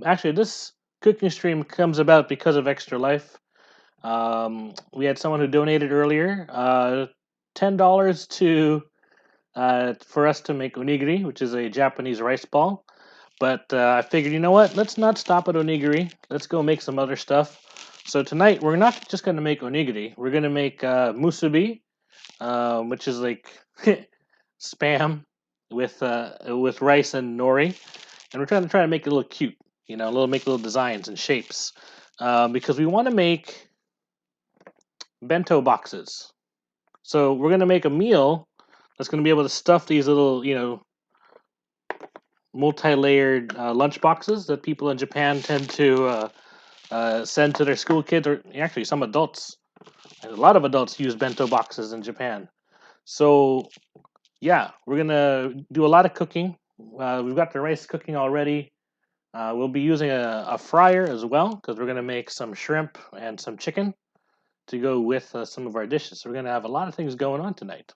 Actually, this cooking stream comes about because of Extra Life. We had someone who donated earlier, $10 to for us to make onigiri, which is a Japanese rice ball. But I figured, you know what? Let's not stop at onigiri. Let's go make some other stuff. So tonight we're not just going to make onigiri. We're going to make musubi, which is like spam with rice and nori, and we're trying to make it a little cute. You know, make little designs and shapes, because we want to make bento boxes. So we're going to make a meal that's going to be able to stuff these little, multi-layered lunch boxes that people in Japan tend to send to their school kids, or actually some adults. A lot of adults use bento boxes in Japan. So yeah, we're gonna do a lot of cooking. We've got the rice cooking already. We'll be using a fryer as well because we're gonna make some shrimp and some chicken to go with some of our dishes. So we're gonna have a lot of things going on tonight.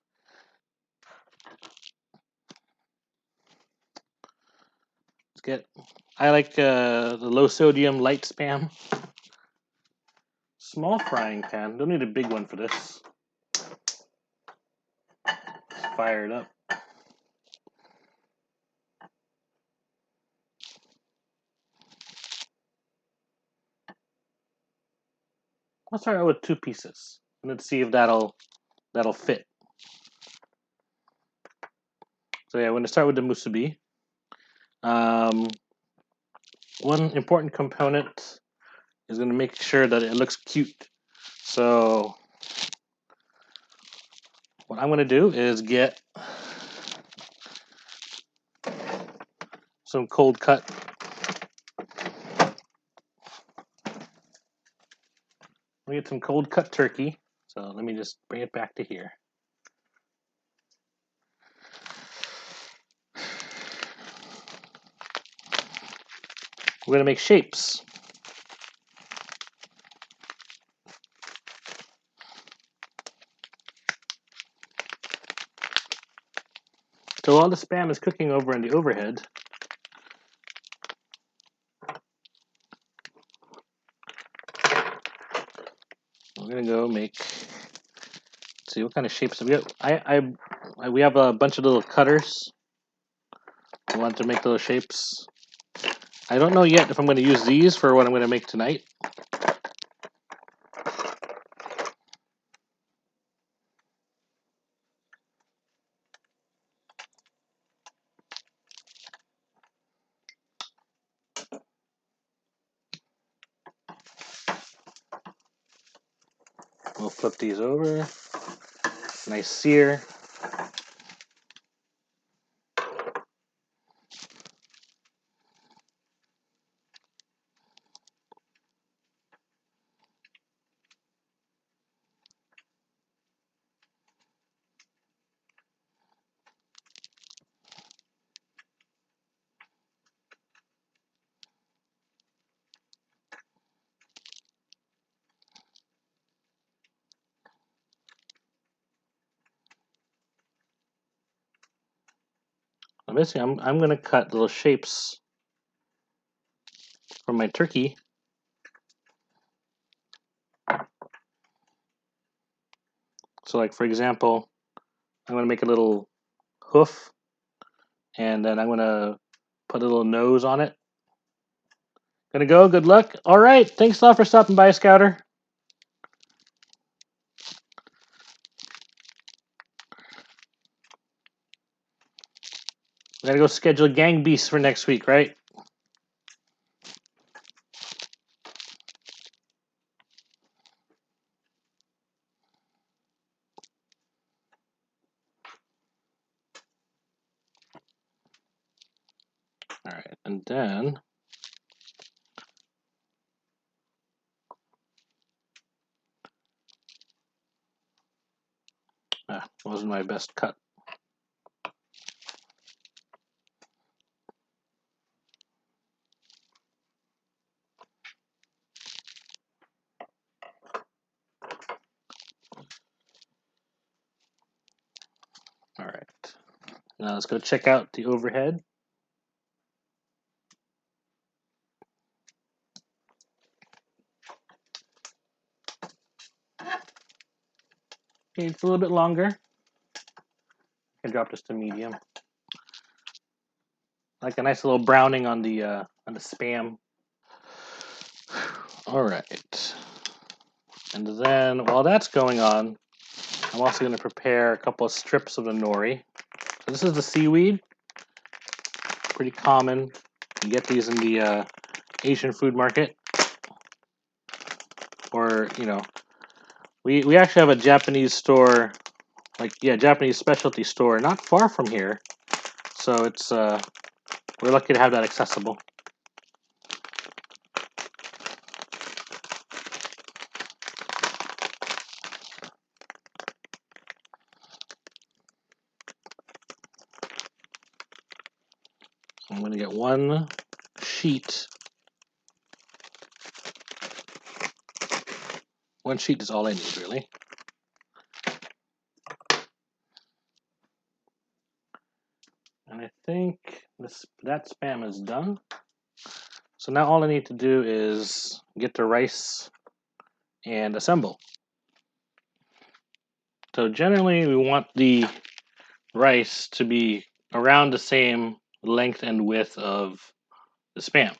Let's get. I like the low sodium light spam. Small frying pan. Don't need a big one for this. Let's fire it up. I'll start out with 2 pieces, and let's see if that'll fit. So yeah, I'm going to start with the musubi. One important component is going to make sure that it looks cute. So what I'm going to do is get some cold cut. We get some cold cut turkey. So let me just bring it back to here. We're going to make shapes. So while the spam is cooking over in the overhead, we're gonna go make. Let's see what kind of shapes we have. We have a bunch of little cutters. I want to make those shapes. I don't know yet if I'm going to use these for what I'm going to make tonight. We'll flip these over. Nice sear. Basically, I'm going to cut little shapes from my turkey. So, like for example, I'm going to make a little hoof, and then I'm going to put a little nose on it. Gonna go. Good luck. All right. Thanks a lot for stopping by, Scouter. We gotta go schedule gang beasts for next week, right? All right, and then wasn't my best cut. All right, now let's go check out the overhead. Okay, it's a little bit longer. I can drop this to medium. Like a nice little browning on the spam. All right. And then while that's going on, I'm also going to prepare a couple of strips of the nori. So this is the seaweed. Pretty common. You get these in the Asian food market. Or, you know, we actually have a Japanese store, Japanese specialty store not far from here. So it's we're lucky to have that accessible. I'm going to get one sheet. One sheet is all I need, really. And I think that spam is done. So now all I need to do is get the rice and assemble. So generally we want the rice to be around the same length and width of the spam.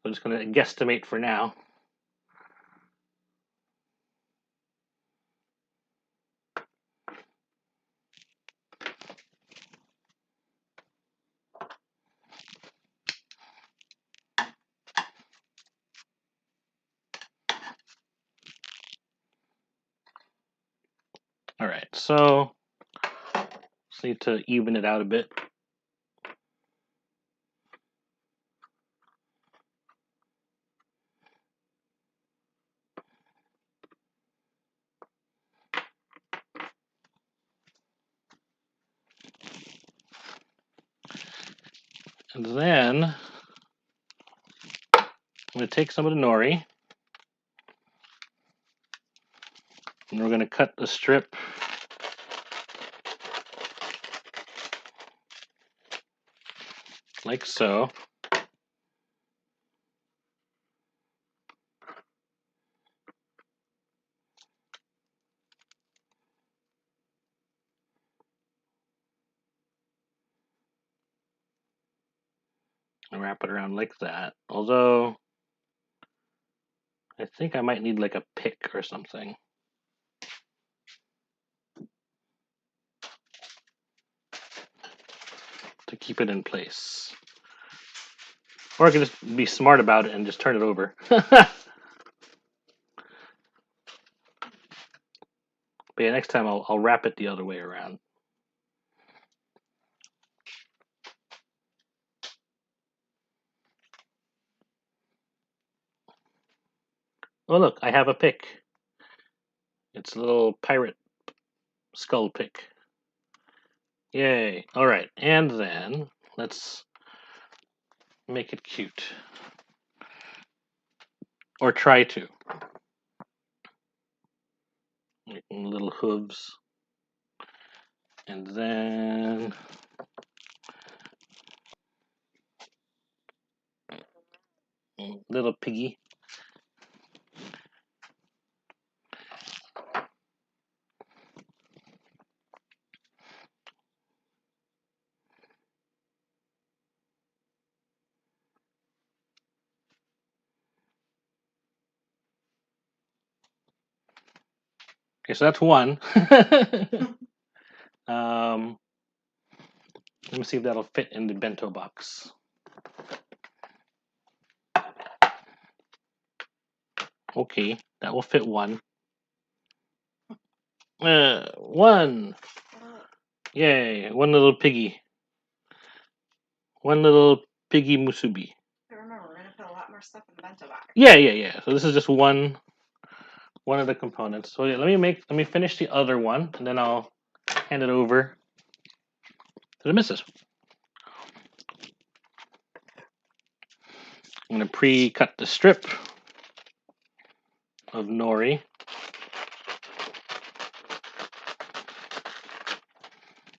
I'm just going to guesstimate for now. All right, so just need to even it out a bit. And then I'm going to take some of the nori and we're going to cut the strip like so. And wrap it around like that. Although I think I might need like a pick or something to keep it in place. Or I could just be smart about it and just turn it over. But yeah, next time I'll wrap it the other way around. Oh look, I have a pick. It's a little pirate skull pick. Yay. Alright, and then let's make it cute. Or try to. Making little hooves. And then little piggy. Okay, so that's one. Let me see if that'll fit in the bento box. Okay, that will fit one. One. Yay, one little piggy. One little piggy musubi. Remember, we're gonna put a lot more stuff in the bento box. Yeah. So this is just one of the components. So yeah, let me finish the other one, and then I'll hand it over to the missus. I'm gonna pre-cut the strip of nori.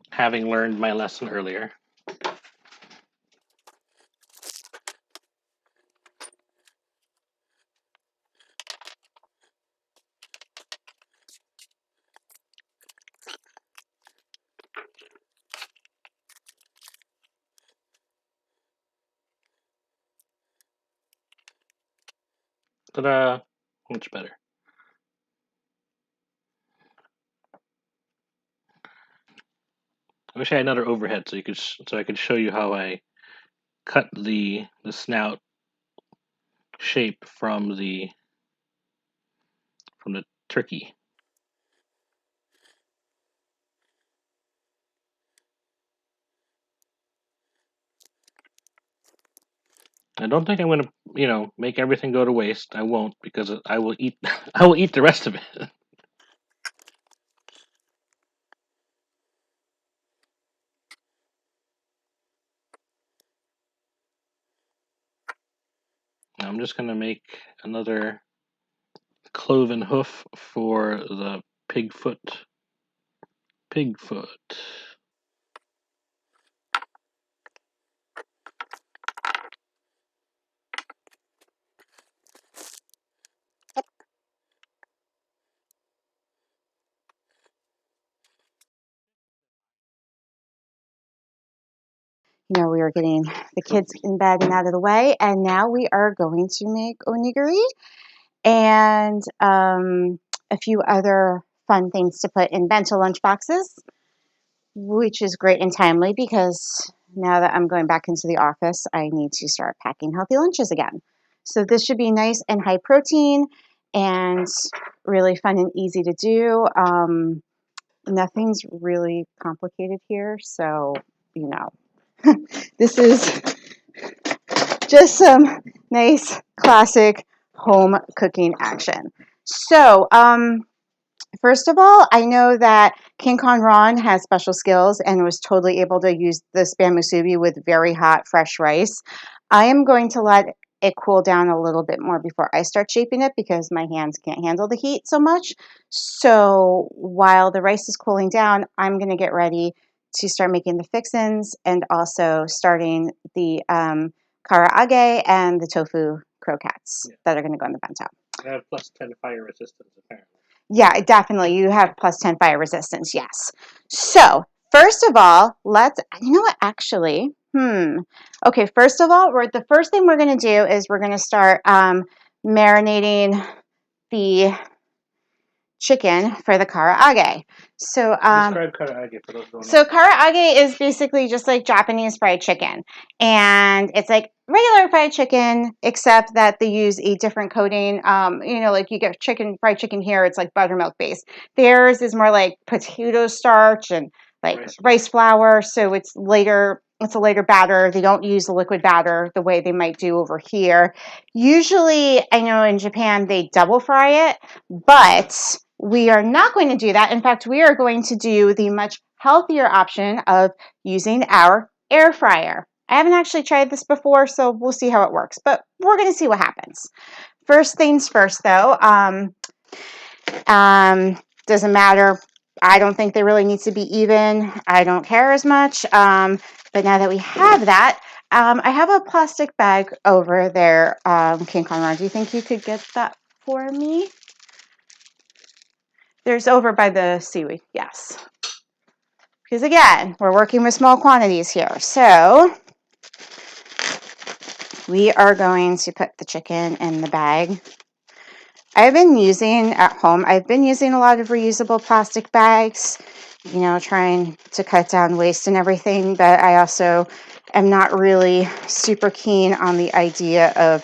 Having learned my lesson earlier. Ta-da! Much better. I wish I had another overhead so I could show you how I cut the snout shape from the turkey. I don't think I'm going to, make everything go to waste. I won't because I will eat. I will eat the rest of it. I'm just going to make another cloven hoof for the pig foot. Pig foot. You know, we were getting the kids in bed and out of the way, and now we are going to make onigiri and a few other fun things to put in bento lunch boxes, which is great and timely because now that I'm going back into the office, I need to start packing healthy lunches again. So this should be nice and high protein and really fun and easy to do. Nothing's really complicated here, so, you know, this is just some nice classic home cooking action. So, first of all, I know that King Kong Ron has special skills and was totally able to use the spam musubi with very hot fresh rice. I am going to let it cool down a little bit more before I start shaping it because my hands can't handle the heat so much. So while the rice is cooling down, I'm going to get ready to start making the fixins and also starting the karaage and the tofu croquettes that are going to go in the bento. I have plus 10 fire resistance apparently. Yeah, definitely. You have plus 10 fire resistance. Yes. So, first of all, you know what, actually, okay, first of all, the first thing we're going to do is we're going to start marinating the chicken for the karaage. So, describe karaage for those who don't know. So karaage is basically just like Japanese fried chicken, and it's like regular fried chicken, except that they use a different coating. Like you get fried chicken here, it's like buttermilk based. Theirs is more like potato starch and like rice flour, so it's later. It's a later batter. They don't use the liquid batter the way they might do over here. Usually, I know in Japan they double fry it, but we are not going to do that. In fact, we are going to do the much healthier option of using our air fryer. I haven't actually tried this before, so we'll see how it works, but we're going to see what happens. First things first, though, doesn't matter. I don't think they really need to be even. I don't care as much. But now that we have that, I have a plastic bag over there, King Kong Ron. Do you think you could get that for me? There's over by the seaweed, yes. Because again, we're working with small quantities here. So we are going to put the chicken in the bag. I've been using a lot of reusable plastic bags, trying to cut down waste and everything, but I also am not really super keen on the idea of,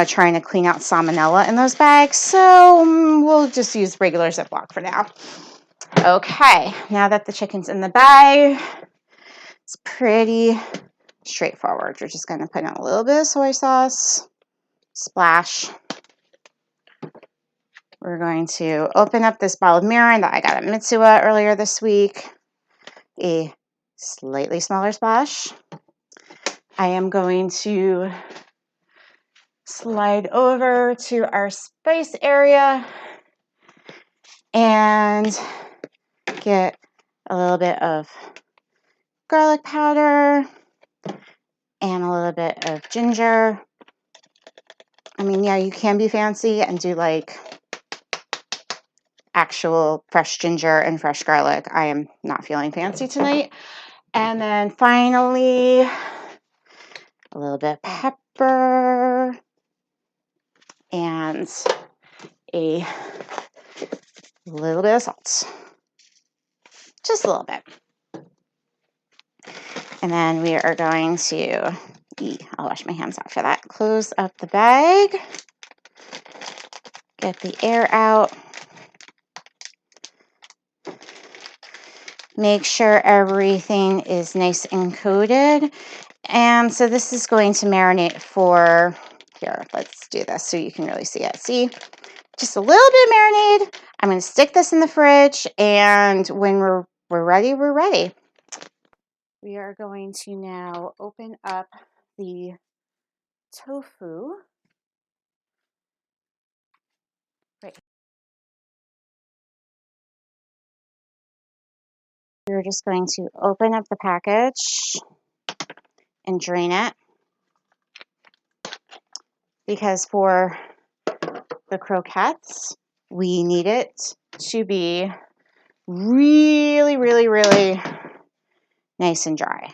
trying to clean out salmonella in those bags. So we'll just use regular Ziploc for now. Okay, now that the chicken's in the bag, it's pretty straightforward. You're just going to put in a little bit of soy sauce, splash. We're going to open up this bottle of mirin that I got at Mitsuwa earlier this week. A slightly smaller splash. I am going to slide over to our spice area and get a little bit of garlic powder and a little bit of ginger. I mean, yeah, you can be fancy and do like actual fresh ginger and fresh garlic. I am not feeling fancy tonight. And then finally, a little bit of pepper and a little bit of salt. Just a little bit. And then we are going to, I'll wash my hands off for that. Close up the bag. Get the air out. Make sure everything is nice and coated. And so this is going to marinate for, here, let's do this so you can really see it. See, just a little bit of marinade. I'm going to stick this in the fridge, and when we're ready, we're ready. We are going to now open up the tofu. Right. We're just going to open up the package and drain it, because for the croquettes, we need it to be really, really, really nice and dry.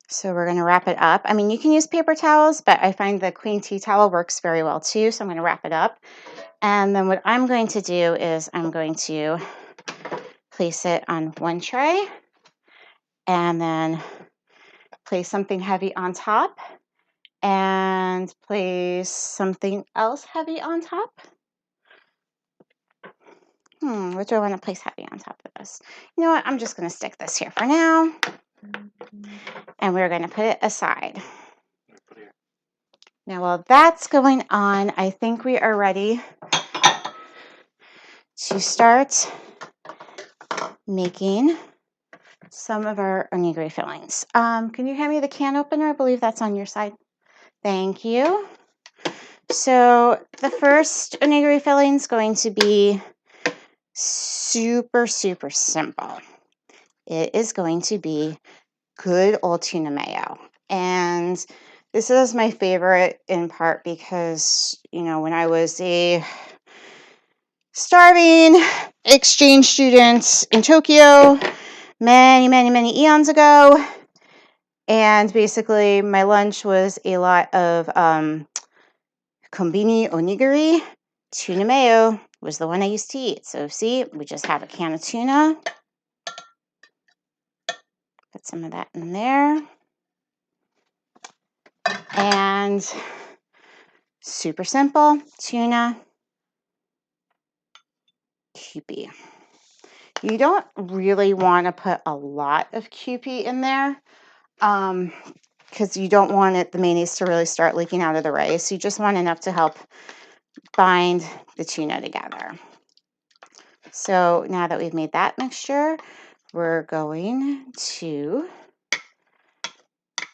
So we're going to wrap it up. I mean, you can use paper towels, but I find the clean tea towel works very well too. So I'm going to wrap it up. And then what I'm going to do is I'm going to place it on one tray and then place something heavy on top and place something else heavy on top. What do I want to place heavy on top of this? You know what? I'm just going to stick this here for now. And we're going to put it aside. Now, while that's going on, I think we are ready to start making some of our onigiri fillings. Can you hand me the can opener? I believe that's on your side. Thank you. So the first onigiri filling is going to be super, super simple. It is going to be good old tuna mayo. And this is my favorite in part because, you know, when I was a starving exchange student in Tokyo many, many, many eons ago, and basically my lunch was a lot of kombini onigiri. Tuna mayo was the one I used to eat. So see, we just have a can of tuna. Put some of that in there. And super simple, tuna, Kewpie. You don't really want to put a lot of Kewpie in there because you don't want the mayonnaise to really start leaking out of the rice. You just want enough to help bind the tuna together. So now that we've made that mixture, we're going to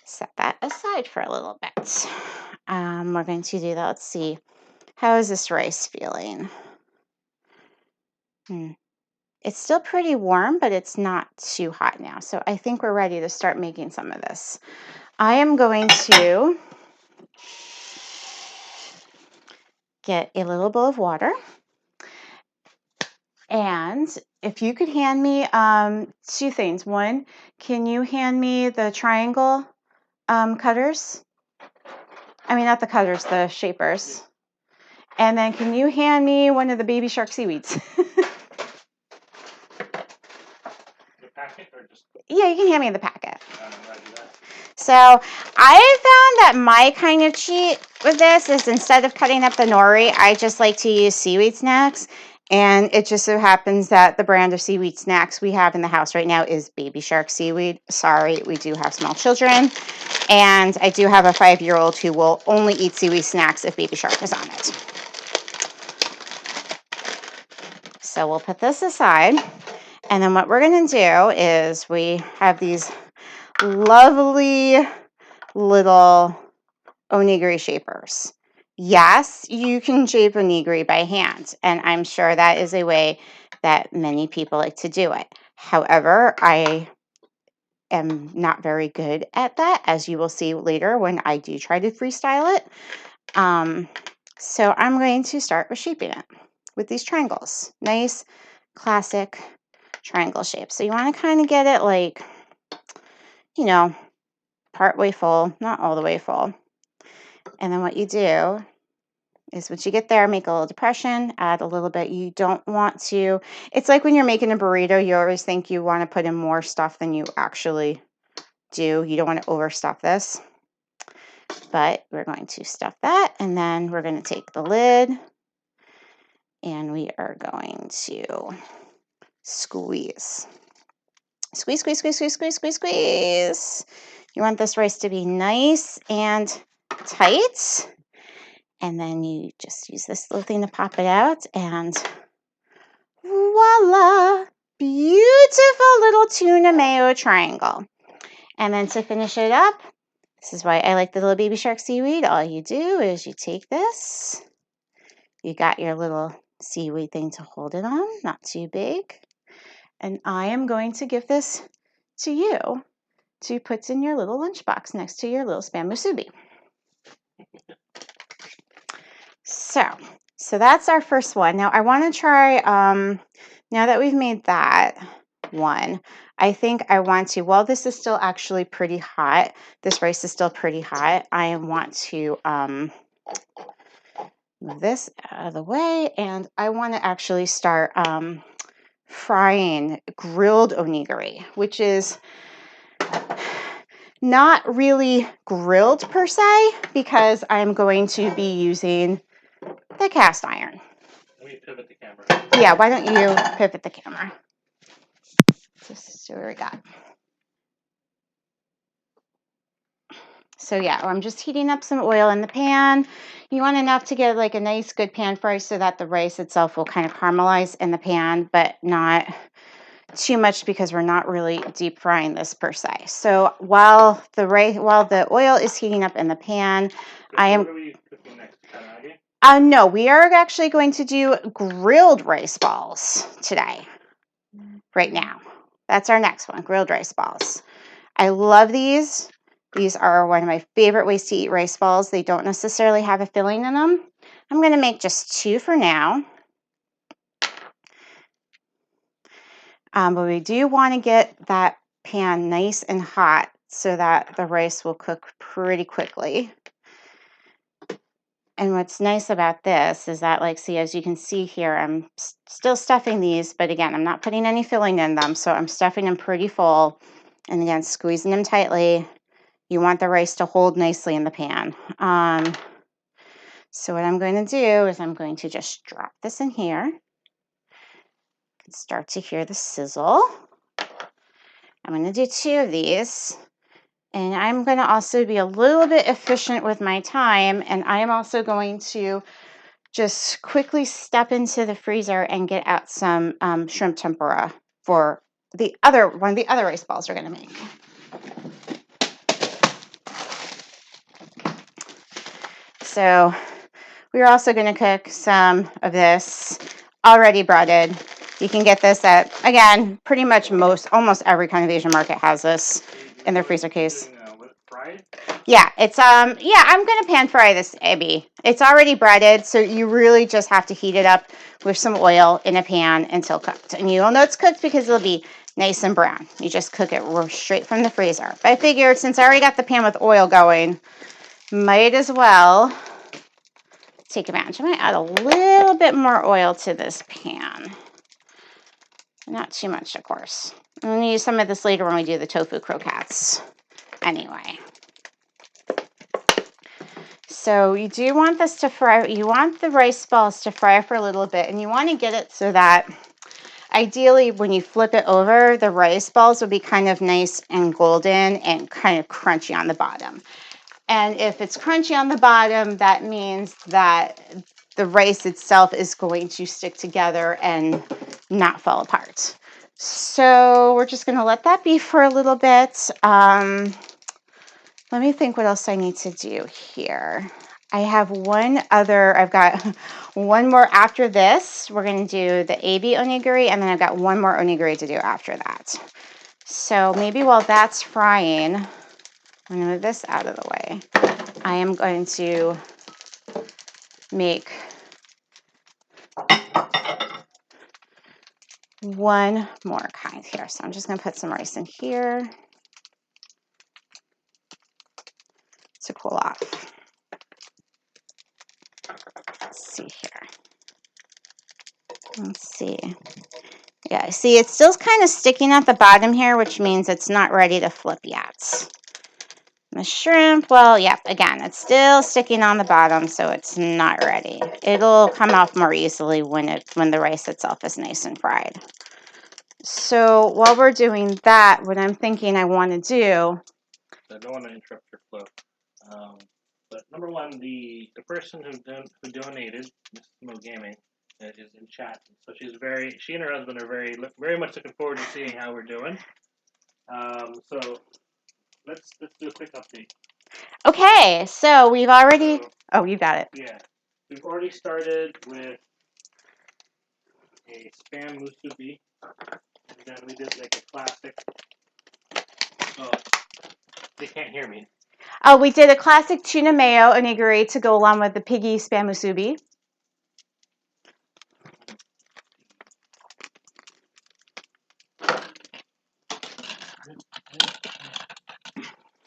set that aside for a little bit. We're going to do that. Let's see. How is this rice feeling? It's still pretty warm, but it's not too hot now. So I think we're ready to start making some of this. I am going to get a little bowl of water. And if you could hand me two things. One, can you hand me the triangle cutters? I mean, not the cutters, the shapers. And then can you hand me one of the baby shark seaweeds? The packet or just? Yeah, you can hand me the packet. So I found that my kind of cheat with this is instead of cutting up the nori, I just like to use seaweed snacks. And it just so happens that the brand of seaweed snacks we have in the house right now is Baby Shark Seaweed. Sorry, we do have small children. And I do have a 5-year-old who will only eat seaweed snacks if Baby Shark is on it. So we'll put this aside. And then what we're going to do is we have these lovely little onigiri shapers. Yes, you can shape onigiri by hand, and I'm sure that is a way that many people like to do it. However, I am not very good at that, as you will see later when I do try to freestyle it. So I'm going to start with shaping it with these triangles. Nice, classic triangle shape. So you want to kind of get it like, you know, part way full, not all the way full. And then what you do is once you get there, make a little depression, add a little bit. You don't want to, it's like when you're making a burrito, you always think you want to put in more stuff than you actually do. You don't want to overstuff this. But we're going to stuff that, and then we're going to take the lid, and we are going to squeeze. Squeeze, squeeze, squeeze, squeeze, squeeze, squeeze, squeeze. You want this rice to be nice and tight. And then you just use this little thing to pop it out, and voila! Beautiful little tuna mayo triangle. And then to finish it up, this is why I like the little baby shark seaweed. All you do is you take this. You got your little seaweed thing to hold it on, not too big. And I am going to give this to you to put in your little lunchbox next to your little spam musubi. So that's our first one. Now I want to try, now that we've made that one, I think I want to, while this is still actually pretty hot, this rice is still pretty hot, I want to move this out of the way, and I want to actually start frying grilled onigiri, which is not really grilled per se, because I'm going to be using the cast iron. Let me pivot the camera. Yeah, why don't you pivot the camera? Just see what we got. So yeah, I'm just heating up some oil in the pan. You want enough to get like a nice good pan fry so that the rice itself will kind of caramelize in the pan, but not too much because we're not really deep frying this per se. So while the oil is heating up in the pan, I am. What are we cooking next? Karaage? No, we are actually going to do grilled rice balls today. Right now, that's our next one, grilled rice balls. I love these. These are one of my favorite ways to eat rice balls. They don't necessarily have a filling in them. I'm going to make just 2 for now. But we do want to get that pan nice and hot so that the rice will cook pretty quickly. And what's nice about this is that, like, see, as you can see here, I'm still stuffing these, but again, I'm not putting any filling in them, so I'm stuffing them pretty full. And again, squeezing them tightly. You want the rice to hold nicely in the pan. So what I'm going to do is I'm going to just drop this in here. You can start to hear the sizzle. I'm going to do 2 of these. And I'm going to also be a little bit efficient with my time. And I am also going to just quickly step into the freezer and get out some shrimp tempura for one of the other rice balls we're going to make. So we're also going to cook some of this already breaded. You can get this at, again, pretty much almost every kind of Asian market has this in their freezer case. Fried? Yeah, it's I'm gonna pan fry this ebi. It's already breaded, so you really just have to heat it up with some oil in a pan until cooked. And you'll know it's cooked because it'll be nice and brown. You just cook it straight from the freezer. But I figured since I already got the pan with oil going, might as well take advantage. I'm gonna add a little bit more oil to this pan. Not too much, of course. I'm gonna use some of this later when we do the tofu croquettes. Anyway. So you do want this to fry, you want the rice balls to fry for a little bit, and you want to get it so that ideally when you flip it over, the rice balls will be kind of nice and golden and kind of crunchy on the bottom. And if it's crunchy on the bottom, that means that the rice itself is going to stick together and not fall apart. So we're just going to let that be for a little bit. Let me think what else I need to do here. I've got one more after this. We're going to do the Ebi Onigiri, and then I've got one more onigiri to do after that. So maybe while that's frying, I'm going to move this out of the way. I am going to make one more kind here. So I'm just going to put some rice in here to cool off. Let's see. Yeah, see, it's still kind of sticking at the bottom here, which means it's not ready to flip yet. The shrimp, well, yep, again, it's still sticking on the bottom, so it's not ready. It'll come off more easily when the rice itself is nice and fried. So while we're doing that, what I'm thinking I want to do... I don't want to interrupt your flow. But number one, the person who donated, Mrs. Mogame, is in chat. So she and her husband are very much looking forward to seeing how we're doing. So let's do a quick update. Okay, so we've already... Oh, you got it. Yeah. We've already started with a spam musubi. And then we did like a classic... Oh, they can't hear me. Oh, we did a classic Tuna-Mayo Onigiri to go along with the piggy spam musubi.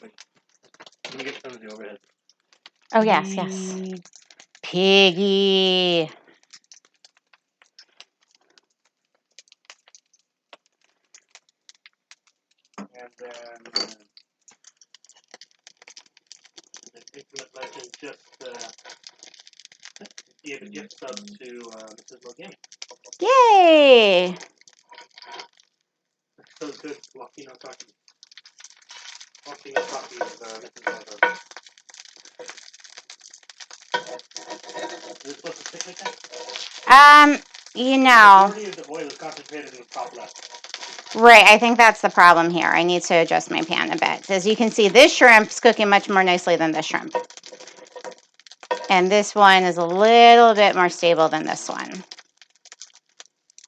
Wait. Let me get some of the overhead. Oh, yes, yes. Piggy. And then the Infinite Legend just gave a gift sub to Mrs. Mogame. Yay! So good, Walking no Taki. Walking no Taki is Mrs. Mogame. Is it supposed to stick like that? You The know... majority of the oil is concentrated in the top left. Right, I think that's the problem here. I need to adjust my pan a bit. As you can see, this shrimp's cooking much more nicely than this shrimp. And this one is a little bit more stable than this one.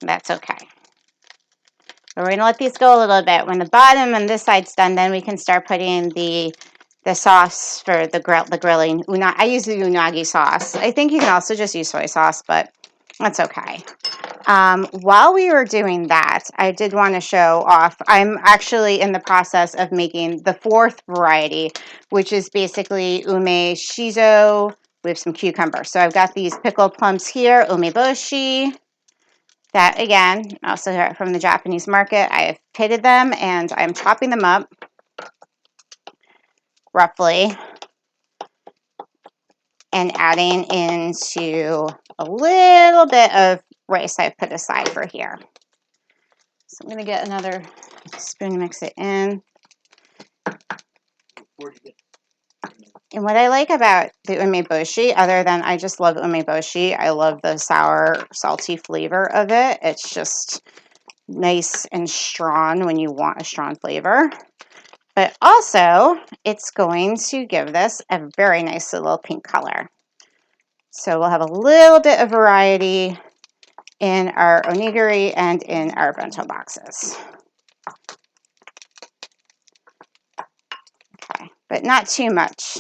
That's okay. But we're going to let these go a little bit. When the bottom and this side's done, then we can start putting the sauce for the grilling. I use the unagi sauce. I think you can also just use soy sauce, but that's okay. While we were doing that, I did want to show off. I'm actually in the process of making the fourth variety, which is basically Ume-Shiso with some cucumber. So I've got these pickled plums here, umeboshi. That, again, also from the Japanese market. I've pitted them, and I'm chopping them up roughly and adding into a little bit of rice I've put aside for here. So I'm going to get another spoon to mix it in. And what I like about the umeboshi, other than I just love umeboshi, I love the sour, salty flavor of it. It's just nice and strong when you want a strong flavor. But also, it's going to give this a very nice little pink color. So we'll have a little bit of variety in our onigiri and in our bento boxes. Okay, but not too much.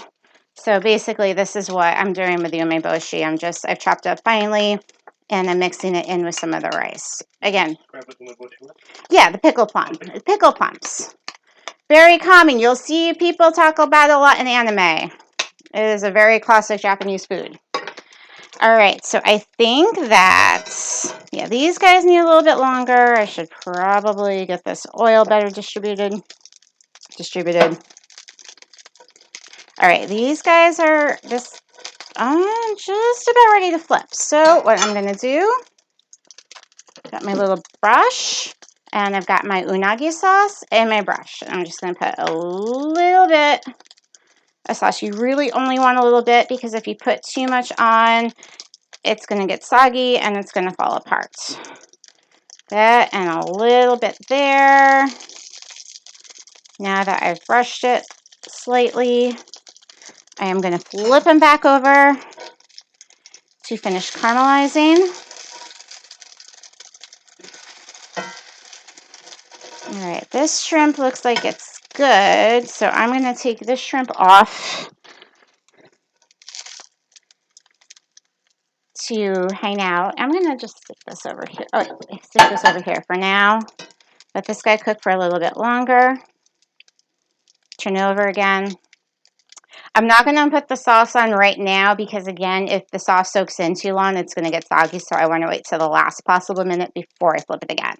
So basically, this is what I'm doing with the umeboshi. I've chopped up finely, and I'm mixing it in with some of the rice. Again, yeah, the pickle plum, pickle plums. Very common. You'll see people talk about it a lot in anime. It is a very classic Japanese food. All right, so I think that, yeah, these guys need a little bit longer. I should probably get this oil better distributed. All right, these guys are just about ready to flip. So what I'm going to do, got my little brush, and I've got my unagi sauce and my brush. I'm just going to put a little bit of sauce. You really only want a little bit, because if you put too much on, it's going to get soggy and it's going to fall apart. That and a little bit there. Now that I've brushed it slightly, I am going to flip them back over to finish caramelizing. All right, this shrimp looks like it's good, so I'm going to take this shrimp off to hang out. I'm going to just stick this over here. Oh, stick this over here for now. Let this guy cook for a little bit longer. Turn it over again. I'm not going to put the sauce on right now because, again, if the sauce soaks in too long, it's going to get soggy. So I want to wait till the last possible minute before I flip it again.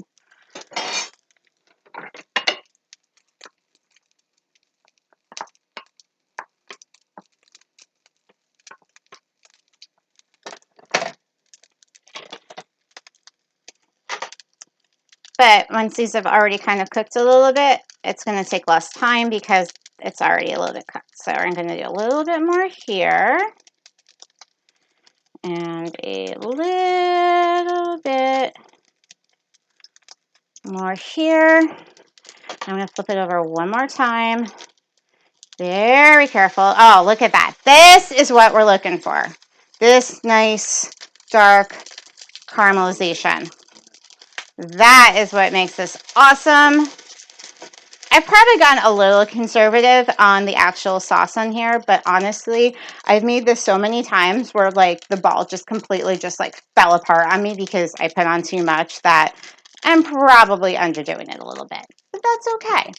But once these have already kind of cooked a little bit, it's going to take less time because it's already a little bit cooked. So I'm going to do a little bit more here. And a little bit more here. I'm going to flip it over one more time. Very careful. Oh, look at that. This is what we're looking for. This nice, dark caramelization. That is what makes this awesome. I've probably gone a little conservative on the actual sauce on here, but honestly, I've made this so many times where like the ball just completely just like fell apart on me because I put on too much that I'm probably underdoing it a little bit, but that's okay.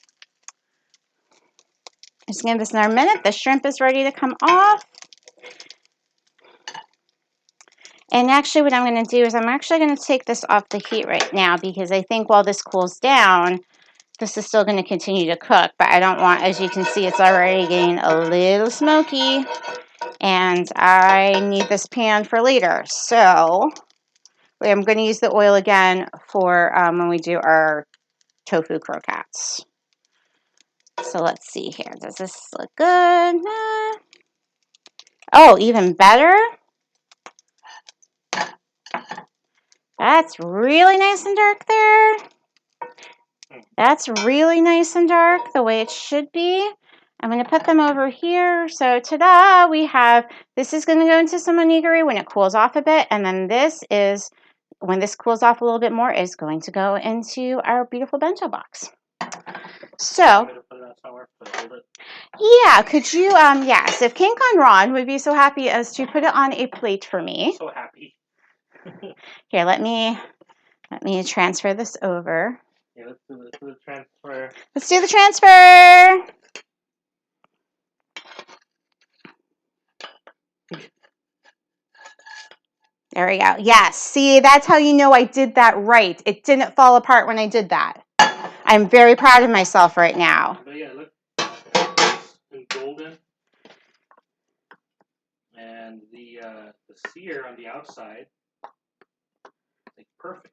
Just give this another minute. The shrimp is ready to come off. And actually what I'm going to do is I'm actually going to take this off the heat right now because I think while this cools down, this is still going to continue to cook, but I don't want, as you can see, it's already getting a little smoky, and I need this pan for later. So I'm going to use the oil again for when we do our tofu croquettes. So let's see here. Does this look good? Nah. Oh, even better. That's really nice and dark there. That's really nice and dark, the way it should be. I'm going to put them over here. So, ta-da, we have, this is going to go into some onigiri when it cools off a bit. And then this is, when this cools off a little bit more, is going to go into our beautiful bento box. So, yeah, could you, yes, if King Kong Ron would be so happy as to put it on a plate for me. So happy. Here, let me transfer this over. Yeah, let's do the transfer. Let's do the transfer. There we go. Yes. See, that's how you know I did that right. It didn't fall apart when I did that. I'm very proud of myself right now. But yeah, look. It's golden. And the sear on the outside, like perfect.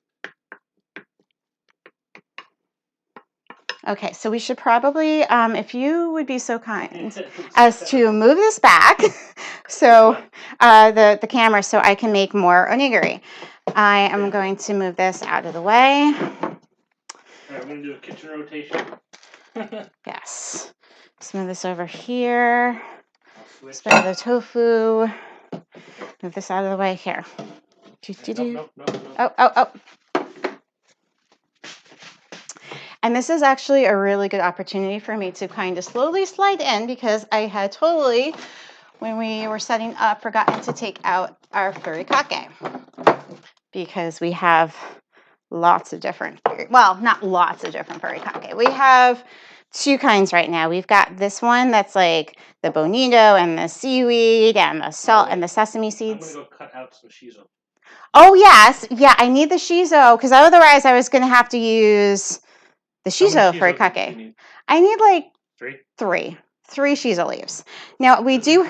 Okay, so we should probably, if you would be so kind as to move this back, so the camera, so I can make more onigiri. I am going to move this out of the way. All right, we're going to do a kitchen rotation. Yes. Let's move this over here. Spin the tofu. Move this out of the way here. Nope. Oh. And this is actually a really good opportunity for me to kind of slowly slide in because I had totally, when we were setting up, forgotten to take out our furikake. Because we have lots of different, well, not lots of different furikake. We have two kinds right now. We've got this one that's like the bonito and the seaweed and the salt and the sesame seeds. I'm going to go cut out some shiso. Oh, yes. Yeah, I need the shiso because otherwise I was going to have to use the shiso furikake. I need like three shiso leaves. Now we do,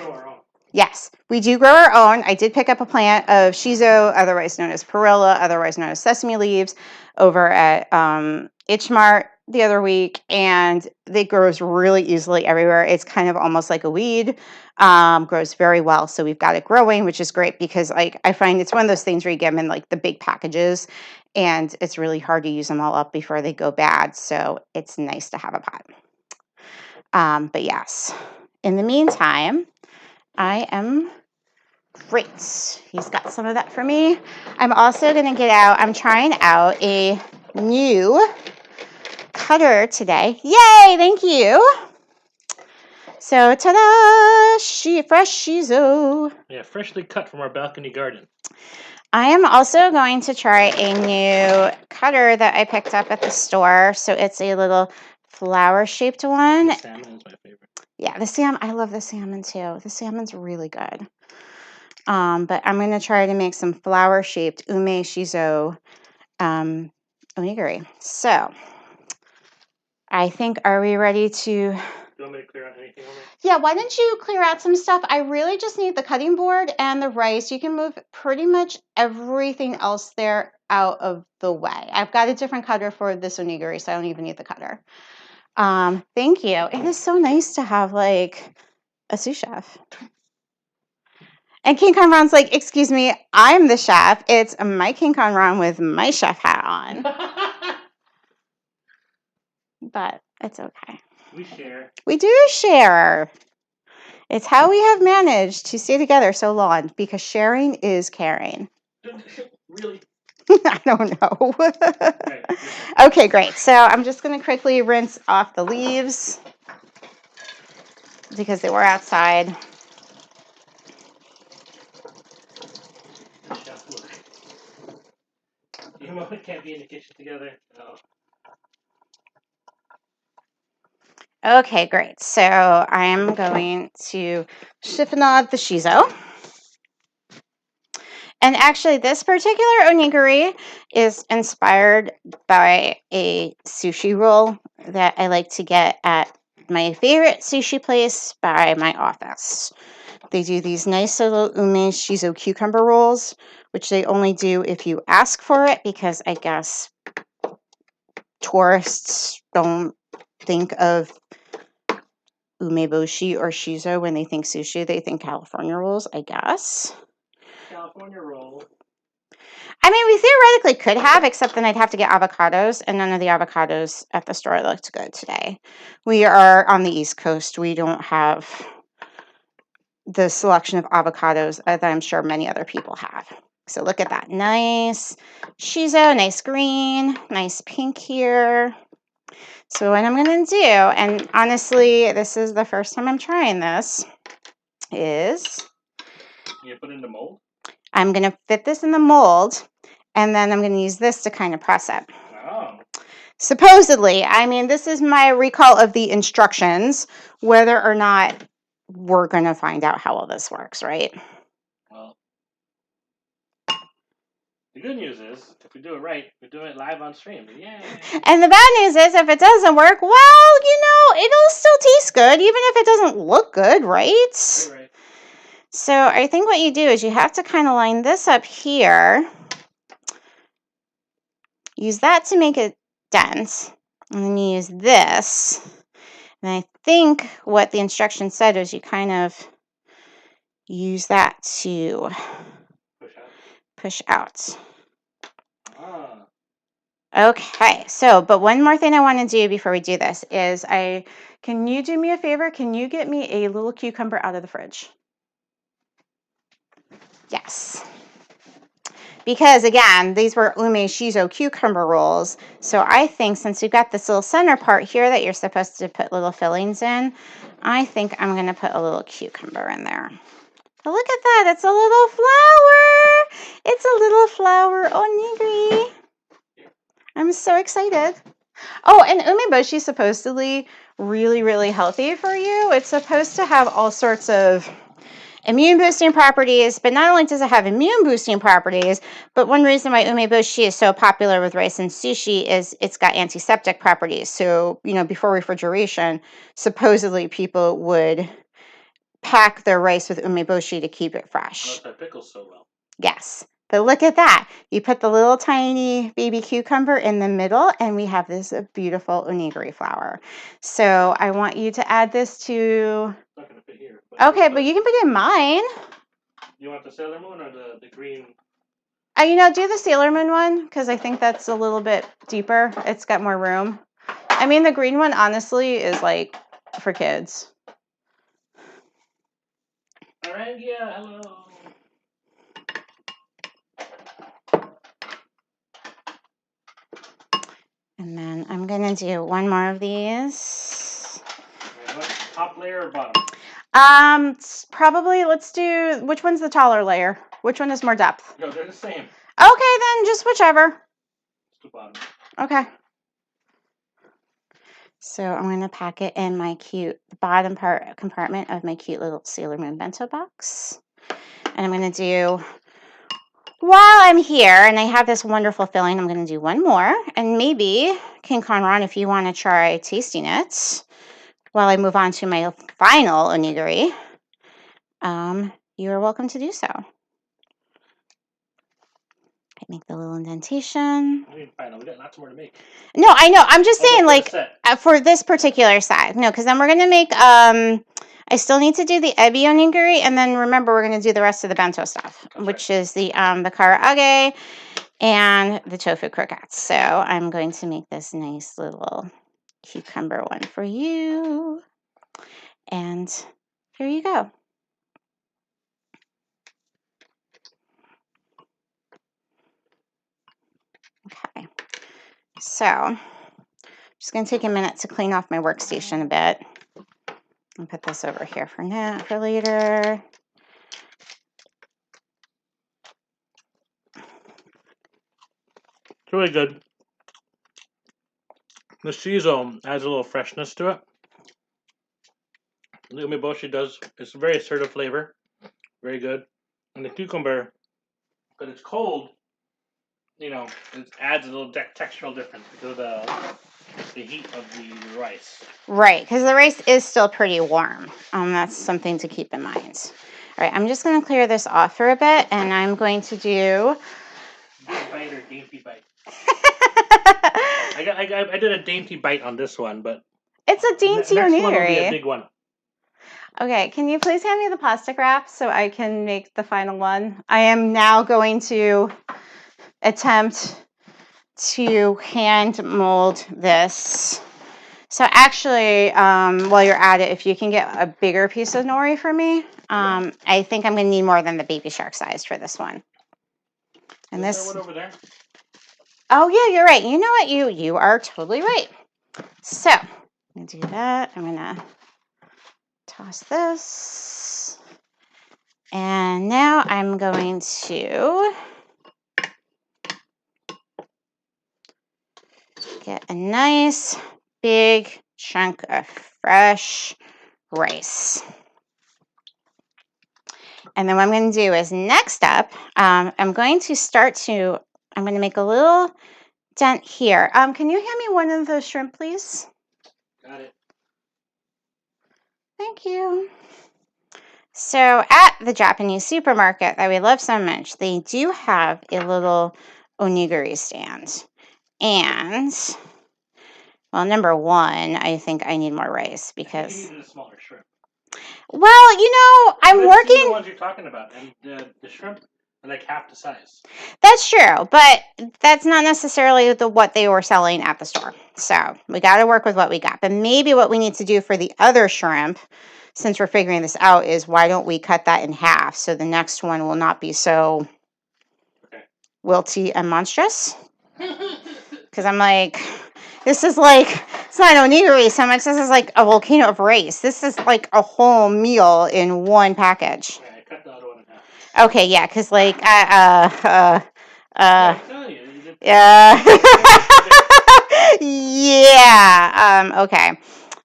yes, we do grow our own. I did pick up a plant of shiso, otherwise known as perilla, otherwise known as sesame leaves, over at Itchmart the other week, and it grows really easily everywhere. It's kind of almost like a weed, grows very well. So we've got it growing, which is great because like I find it's one of those things where you get them in like the big packages, and it's really hard to use them all up before they go bad. So it's nice to have a pot. But yes, in the meantime, I am great. He's got some of that for me. I'm also going to I'm trying out a new cutter today. Yay, thank you. So, ta-da, fresh shiso. Yeah, freshly cut from our balcony garden. I am also going to try a new cutter that I picked up at the store. So it's a little flower-shaped one. Salmon is my favorite. Yeah, the salmon, I love the salmon too. The salmon's really good. But I'm going to try to make some flower-shaped Ume-Shiso onigiri. So, I think, are we ready to... Do you want me to clear out anything on it? Yeah, why don't you clear out some stuff? I really just need the cutting board and the rice. You can move pretty much everything else there out of the way. I've got a different cutter for this onigiri, so I don't even need the cutter. Thank you. It is so nice to have, like, a sous chef. And King Kong Ron's like, excuse me, I'm the chef. It's my King Kong Ron with my chef hat on. But it's okay. We share. We do share. It's how we have managed to stay together so long, because sharing is caring. Really? I don't know. Right. Okay, great. So I'm just going to quickly rinse off the leaves because they were outside. Chef look. You and Mama can't be in the kitchen together. No. Okay, great. So I'm going to chiffonade the shiso. And actually, this particular onigiri is inspired by a sushi roll that I like to get at my favorite sushi place by my office. They do these nice little Ume-Shiso cucumber rolls, which they only do if you ask for it, because I guess tourists don't think of umeboshi or shiso when they think sushi. They think California rolls, I guess. California roll. I mean, we theoretically could have, except then I'd have to get avocados, and none of the avocados at the store looked good today. We are on the East Coast. We don't have the selection of avocados that I'm sure many other people have. So look at that. Nice shiso, nice green, nice pink here. So what I'm going to do, and honestly, this is the first time I'm trying this, is... You put it in the mold? I'm going to fit this in the mold, and then I'm going to use this to kind of press it. Oh. Supposedly, I mean, this is my recall of the instructions, whether or not we're going to find out how all this works, right? Well, the good news is, if we do it right, we do it live on stream. Yay! And the bad news is, if it doesn't work, well, you know, it'll still taste good, even if it doesn't look good, right? Right. So I think what you do is you have to kind of line this up here. Use that to make it dense. And then you use this. And I think what the instructions said is you kind of use that to push out. Ah. Okay, so, but one more thing I want to do before we do this is can you do me a favor? Can you get me a little cucumber out of the fridge? Yes. Because again, these were Ume-Shiso cucumber rolls. So I think since you've got this little center part here that you're supposed to put little fillings in, I think I'm going to put a little cucumber in there. Oh, look at that. It's a little flower. It's a little flower onigiri. I'm so excited. Oh, and umeboshi is supposedly really, really healthy for you. It's supposed to have all sorts of immune boosting properties, but not only does it have immune boosting properties, but one reason why umeboshi is so popular with rice and sushi is it's got antiseptic properties. So, you know, before refrigeration, supposedly people would pack their rice with umeboshi to keep it fresh. Unless that pickles so well. Yes. But look at that. You put the little tiny baby cucumber in the middle, and we have this beautiful onigiri flower. So I want you to add this to... It's not going to fit here. Okay, but you can put it in mine. You want the Sailor Moon or the green? You know, do the Sailor Moon one, because I think that's a little bit deeper. It's got more room. I mean, the green one, honestly, is like for kids. All right, yeah, hello. And then I'm going to do one more of these. All right, top layer or bottom? Probably, let's do, which one's the taller layer? Which one is more depth? No, they're the same. Okay, then just whichever. It's the bottom. Okay. So I'm going to pack it in my cute, the bottom compartment of my cute little Sailor Moon bento box. And I'm going to do, while I'm here and I have this wonderful filling, I'm going to do one more. And maybe, King Conron, if you want to try tasting it while I move on to my final onigiri, you are welcome to do so. I make the little indentation. I mean, final. We got lots more to make. No, I know. I'm just saying, for like, the set. for this particular side. No, because then we're going to make, I still need to do the Ebi Onigiri, and then remember, we're going to do the rest of the bento stuff, which is the Karaage and the tofu croquettes. So I'm going to make this nice little cucumber one for you. And here you go. Okay. So I'm just going to take a minute to clean off my workstation a bit. And put this over here for now, for later. It's really good. The shiso adds a little freshness to it. The umeboshi does. It's a very assertive flavor. Very good. And the cucumber, because it's cold, you know, it adds a little textural difference because of the heat of the rice. Right, because the rice is still pretty warm. That's something to keep in mind. All right, I'm just going to clear this off for a bit, and I'm going to do... Bite or dainty bite. I did a dainty bite on this one, but... It's a dainty next onigiri. one will be a big one. Okay, can you please hand me the plastic wrap so I can make the final one? I am now going to attempt to hand mold this. So actually, while you're at it, if you can get a bigger piece of nori for me, I think I'm going to need more than the baby shark size for this one. And Is there one over there? Oh yeah, you're right. You know what? You are totally right. So I'm going to do that. I'm going to toss this. And now I'm going to get a nice big chunk of fresh rice. And then what I'm going to do is next up, I'm going to make a little dent here. Can you hand me one of the shrimp, please? Got it. Thank you. So at the Japanese supermarket that we love so much, they do have a little onigiri stand. And, well, number one, I think I need more rice because... you needed a smaller shrimp. Well, you know, I'm I've working... seen the ones you're talking about, and the shrimp are like half the size. That's true, but that's not necessarily what they were selling at the store. So we got to work with what we got. But maybe what we need to do for the other shrimp, since we're figuring this out, is why don't we cut that in half so the next one will not be so wilty and monstrous? Because I'm like, this is like, it's not an onigiri so much. This is like a volcano of rice. This is like a whole meal in one package. Yeah, I cut the other one in half. Okay, yeah, because like, yeah, I'm telling you. yeah. Yeah. Okay.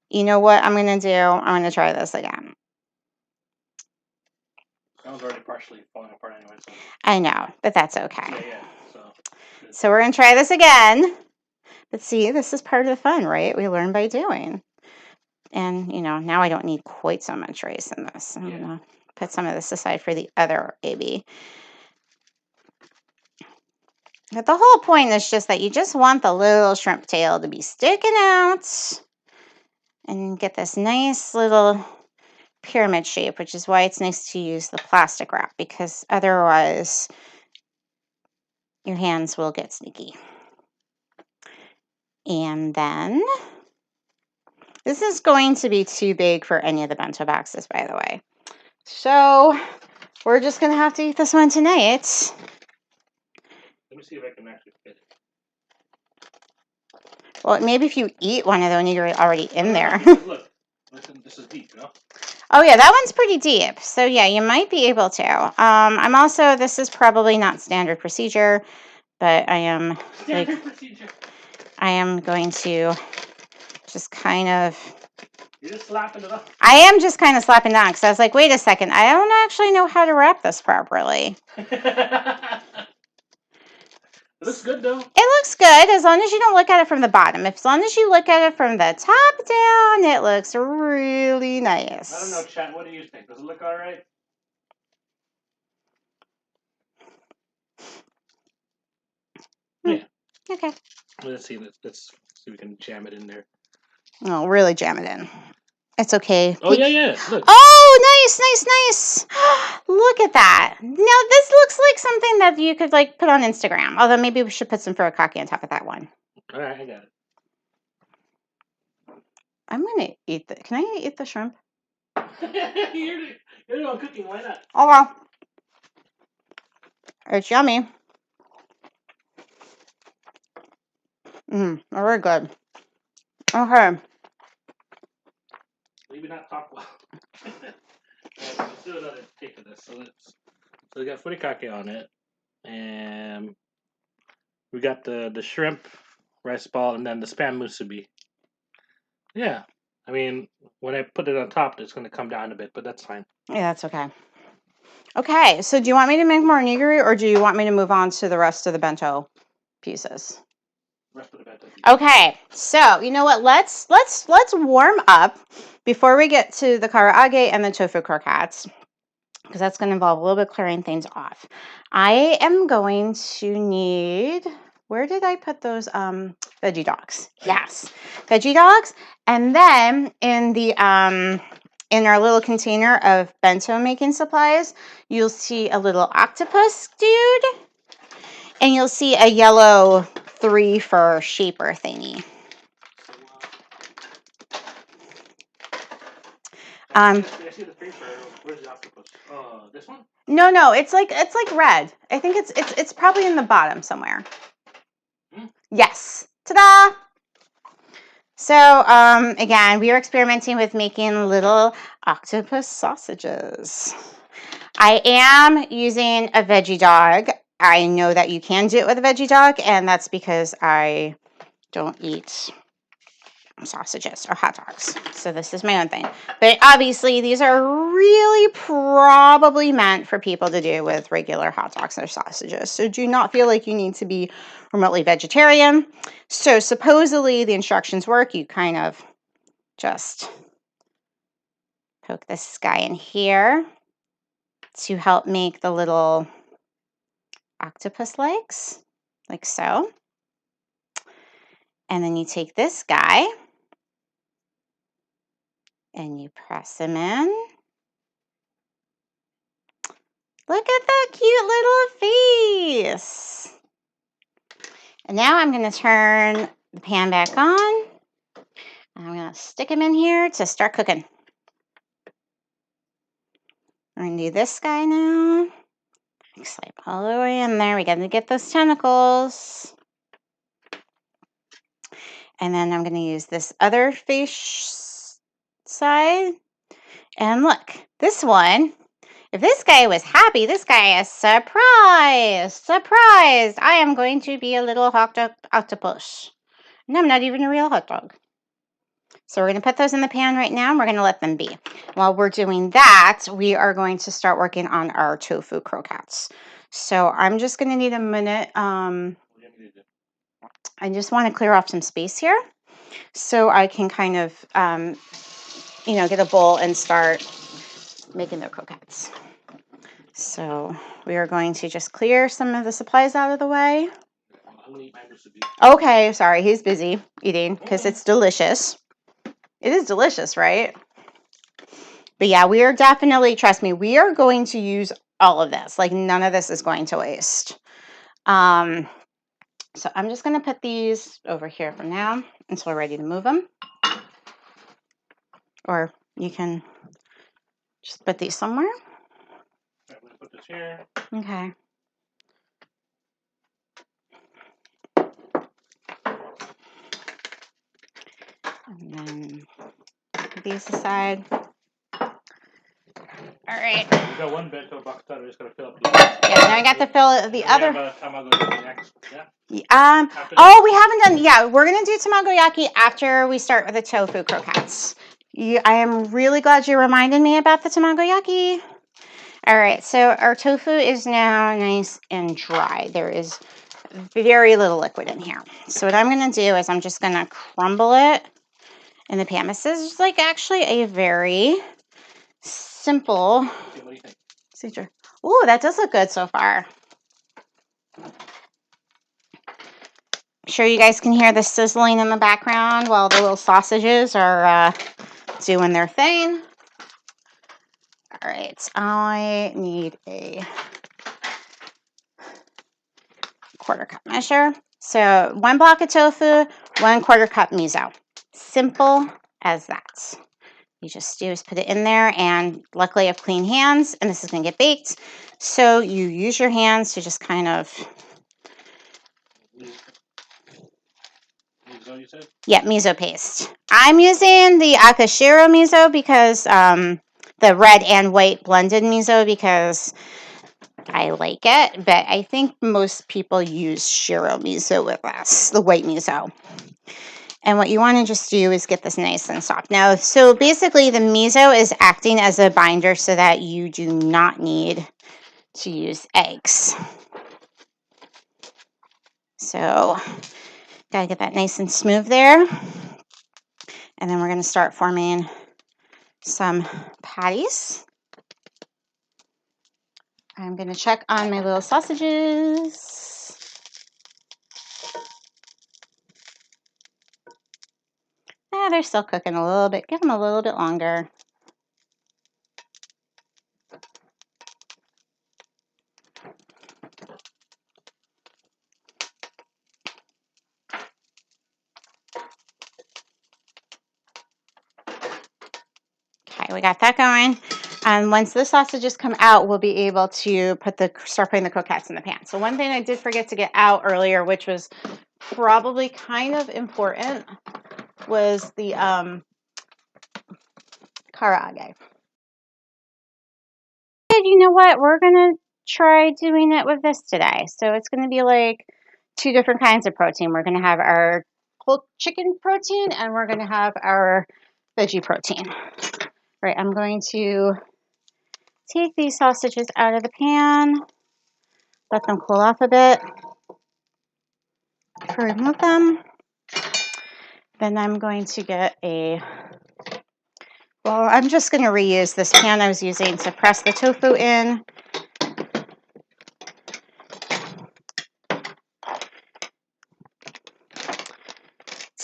You know what I'm going to do? I'm going to try this again. That was already partially falling apart anyway. So. I know, but that's okay. Yeah. So we're going to try this again. But see, this is part of the fun, right? We learn by doing. And, you know, now I don't need quite so much rice in this. I'm going to put some of this aside for the other ebi. But the whole point is just that you just want the little shrimp tail to be sticking out and get this nice little pyramid shape, which is why it's nice to use the plastic wrap, because otherwise your hands will get sneaky. And then this is going to be too big for any of the bento boxes, by the way. So we're just going to have to eat this one tonight. Let me see if I can actually fit it. Well, maybe if you eat one of the onigiri already in there. Look, this is deep, you know? Oh, yeah, that one's pretty deep. So, yeah, you might be able to. I'm also, this is probably not standard procedure, but I am, Standard procedure. I am going to just kind of. You're just slapping it up. I am just kind of slapping down because I was like, wait a second, I don't actually know how to wrap this properly. It looks good though. It looks good as long as you don't look at it from the bottom. As long as you look at it from the top down, it looks really nice. I don't know, chat. What do you think? Does it look all right? Yeah. Okay. Let's see. Let's see if we can jam it in there. Oh, really jam it in. It's okay. Oh yeah. Look. Oh, nice. Look at that. Now this looks like something that you could like put on Instagram. Although maybe we should put some furikake on top of that one. All right, I got it. I'm gonna eat the. Can I eat the shrimp? you're the one cooking. Why not? Oh well. It's yummy. Very good. Okay. Maybe not talk well. Let's do another take of this. So we got furikake on it, and we got the shrimp, rice ball, and then the spam musubi. Yeah, I mean when I put it on top, it's going to come down a bit, but that's fine. Yeah, that's okay. Okay, so do you want me to make more onigiri, or do you want me to move on to the rest of the bento pieces? Rest of the bento. Okay, so you know what? Let's warm up before we get to the karaage and the tofu croquettes, because that's going to involve a little bit clearing things off. I am going to need. Where did I put those veggie dogs? Yes, veggie dogs, and then in the in our little container of bento making supplies, you'll see a little octopus dude, and you'll see a yellow 3 for shaper thingy. I see the 3 for. Where's the octopus? This one? No, it's like red. I think it's probably in the bottom somewhere. Yes. Ta-da! So, again, we are experimenting with making little octopus sausages. I am using a veggie dog. I know that you can do it with a veggie dog, and that's because I don't eat sausages or hot dogs. So this is my own thing. But obviously, these are really probably meant for people to do with regular hot dogs or sausages. So do not feel like you need to be remotely vegetarian. So supposedly the instructions work. You kind of just poke this guy in here to help make the little octopus legs, like so. And then you take this guy and you press him in. Look at that cute little face. And now I'm going to turn the pan back on. I'm going to stick him in here to start cooking. We're going to do this guy now. Slide all the way in there. We got to get those tentacles. And then I'm going to use this other face side. And look, this one, if this guy was happy, this guy is surprised. Surprised. I am going to be a little octopus. And I'm not even a real hot dog. So we're going to put those in the pan right now, and we're going to let them be. While we're doing that, we are going to start working on our tofu croquettes. So I'm just going to need a minute. I just want to clear off some space here so I can kind of, get a bowl and start making the croquettes. So we are going to just clear some of the supplies out of the way. Okay, sorry, he's busy eating because it's delicious. It is delicious, right? But yeah, we are definitely, trust me, we are going to use all of this. Like none of this is going to waste. So I'm just going to put these over here for now until we're ready to move them. Or you can just put these somewhere. I'm going to put this here. Okay. And then put these aside. All All right. We've got one bento box done. We're just gonna fill up the other. Yeah, now I got to fill the We other. have Tamagoyaki next. Yeah. After Oh, that. we haven't done. Yeah, we're gonna do Tamagoyaki after we start with the tofu croquettes. I am really glad you reminded me about the Tamagoyaki. All right, so our tofu is now nice and dry. There is very little liquid in here. So what I'm gonna do is I'm just gonna crumble it in the pan. This is like actually a very simple. What do you think? Oh, that does look good so far. I'm sure you guys can hear the sizzling in the background while the little sausages are doing their thing. All right, I need a 1/4 cup measure. So 1 block of tofu, 1/4 cup miso. Simple as that. You just do is put it in there, and luckily I have clean hands, and this is gonna get baked. So you use your hands to just kind of. Miso, you said? Yeah, miso paste. I'm using the Akashiro miso because the red and white blended miso because I like it, but I think most people use shiro miso with us, the white miso. And what you want to just do is get this nice and soft. Now, so basically the miso is acting as a binder so that you do not need to use eggs. So, gotta get that nice and smooth there. And then we're gonna start forming some patties. I'm gonna check on my little sausages. They're still cooking a little bit. Give them a little bit longer. Okay, we got that going. And once the sausages come out, we'll be able to start putting the croquettes in the pan. So one thing I did forget to get out earlier, which was probably kind of important, was the karaage. You know what? We're gonna try doing it with this today. So it's gonna be like 2 different kinds of protein. We're gonna have our whole chicken protein, and we're gonna have our veggie protein. Right, I'm going to take these sausages out of the pan, let them cool off a bit, remove them. Then I'm going to get I'm just going to reuse this pan I was using to press the tofu in.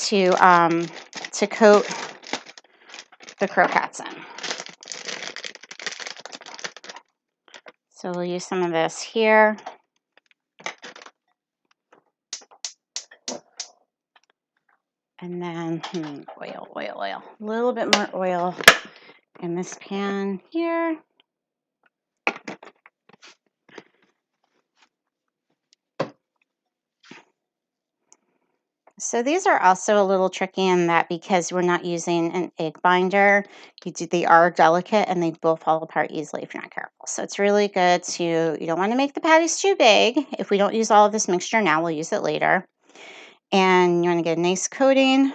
To coat the croquettes in. So we'll use some of this here. And then oil. A little bit more oil in this pan here. So these are also a little tricky in that because we're not using an egg binder, they are delicate and they will fall apart easily if you're not careful. So it's really good you don't want to make the patties too big. If we don't use all of this mixture now, we'll use it later. And you want to get a nice coating.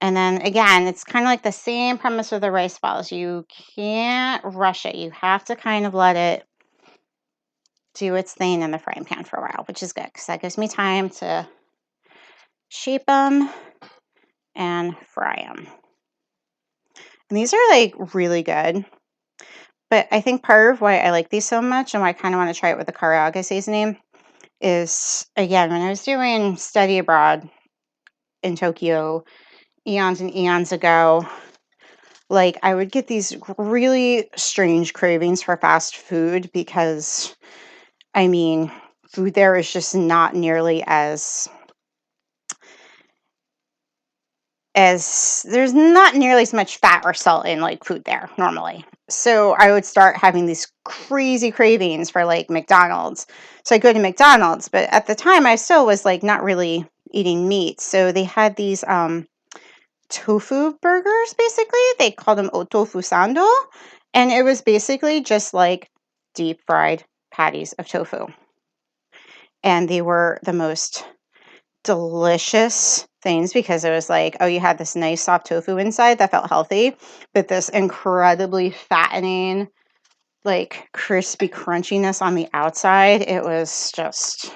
And then again, it's kind of like the same premise with the rice balls. You can't rush it. You have to kind of let it do its thing in the frying pan for a while, which is good because that gives me time to shape them and fry them. And these are like really good. But I think part of why I like these so much and why I kind of want to try it with the Karaage seasoning is, again, when I was doing study abroad in Tokyo eons and eons ago, like I would get these really strange cravings for fast food because, I mean, food there is just not nearly as there's not nearly as much fat or salt in like food there normally. So I would start having these crazy cravings for like McDonald's. So I go to McDonald's, but at the time I still was like not really eating meat. So they had these tofu burgers basically. They called them tofu sando. And it was basically just like deep fried patties of tofu. And they were the most delicious things because it was like, oh, you had this nice soft tofu inside that felt healthy, but this incredibly fattening, like crispy crunchiness on the outside. It was just,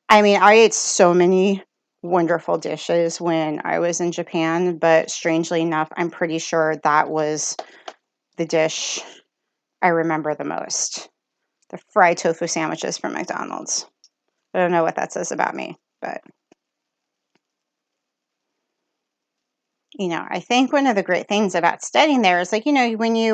I mean, I ate so many wonderful dishes when I was in Japan, but strangely enough, I'm pretty sure that was the dish I remember the most. The fried tofu sandwiches from McDonald's. I don't know what that says about me, but you know, I think one of the great things about studying there is like, you know, when you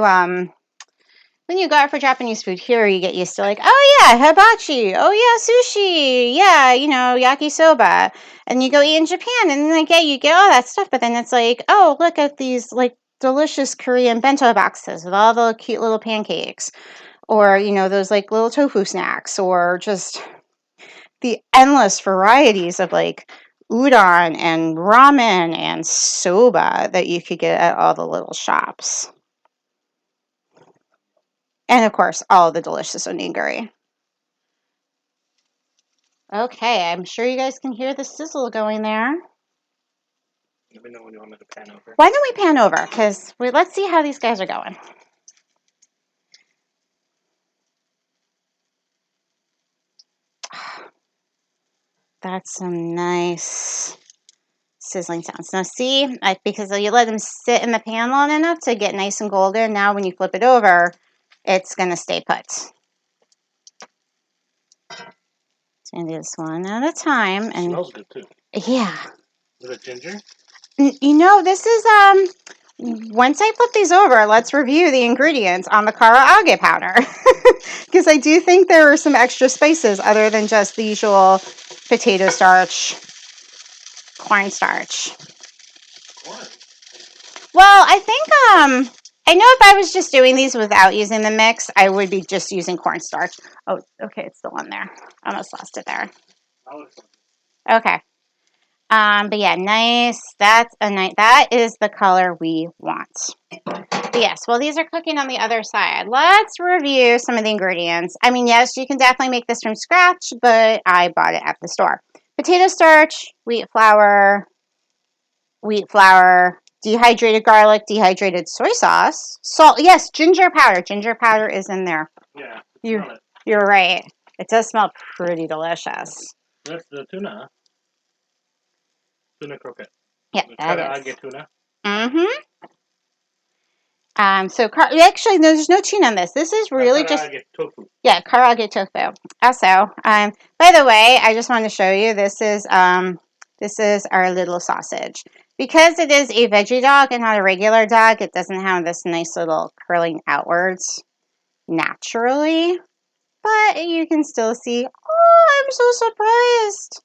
go out for Japanese food here, you get used to like, oh yeah, hibachi, oh yeah, sushi, yeah, you know, yakisoba. And you go eat in Japan and then like, yeah, you get all that stuff, but then it's like, oh, look at these like delicious Korean bento boxes with all the cute little pancakes. Or, you know, those like little tofu snacks, or just the endless varieties of like udon and ramen and soba that you could get at all the little shops. And of course, all the delicious onigiri. Okay, I'm sure you guys can hear the sizzle going there. Let me know when you want me to pan over. Why don't we pan over? Because let's see how these guys are going. That's some nice sizzling sounds. Now see, because you let them sit in the pan long enough to get nice and golden, now when you flip it over, it's going to stay put. So I'm going to do this one at a time. It And smells good too. yeah. Is it ginger? You know, this is, once I flip these over, let's review the ingredients on the Karaage powder. Because I do think there are some extra spices other than just the usual potato starch, cornstarch. Corn. Well, I think, I know if I was just doing these without using the mix, I would be just using cornstarch. Oh, okay, it's still on there. I almost lost it there. Okay. But yeah, nice. That's a nice, that is the color we want. But yes, well, these are cooking on the other side. Let's review some of the ingredients. I mean, yes, you can definitely make this from scratch, but I bought it at the store. Potato starch, wheat flour, dehydrated garlic, dehydrated soy sauce, salt. Yes, ginger powder. Ginger powder is in there. Yeah, You're right. It does smell pretty delicious. That's the tuna. Tuna croquette. Yeah, The that is. Karaage tuna. Mm-hmm. So actually, there's no tuna on this. This is really just tofu. Yeah, Karaage tofu. Also, by the way, I just want to show you this is our little sausage. Because it is a veggie dog and not a regular dog, it doesn't have this nice little curling outwards naturally. But you can still see, oh, I'm so surprised.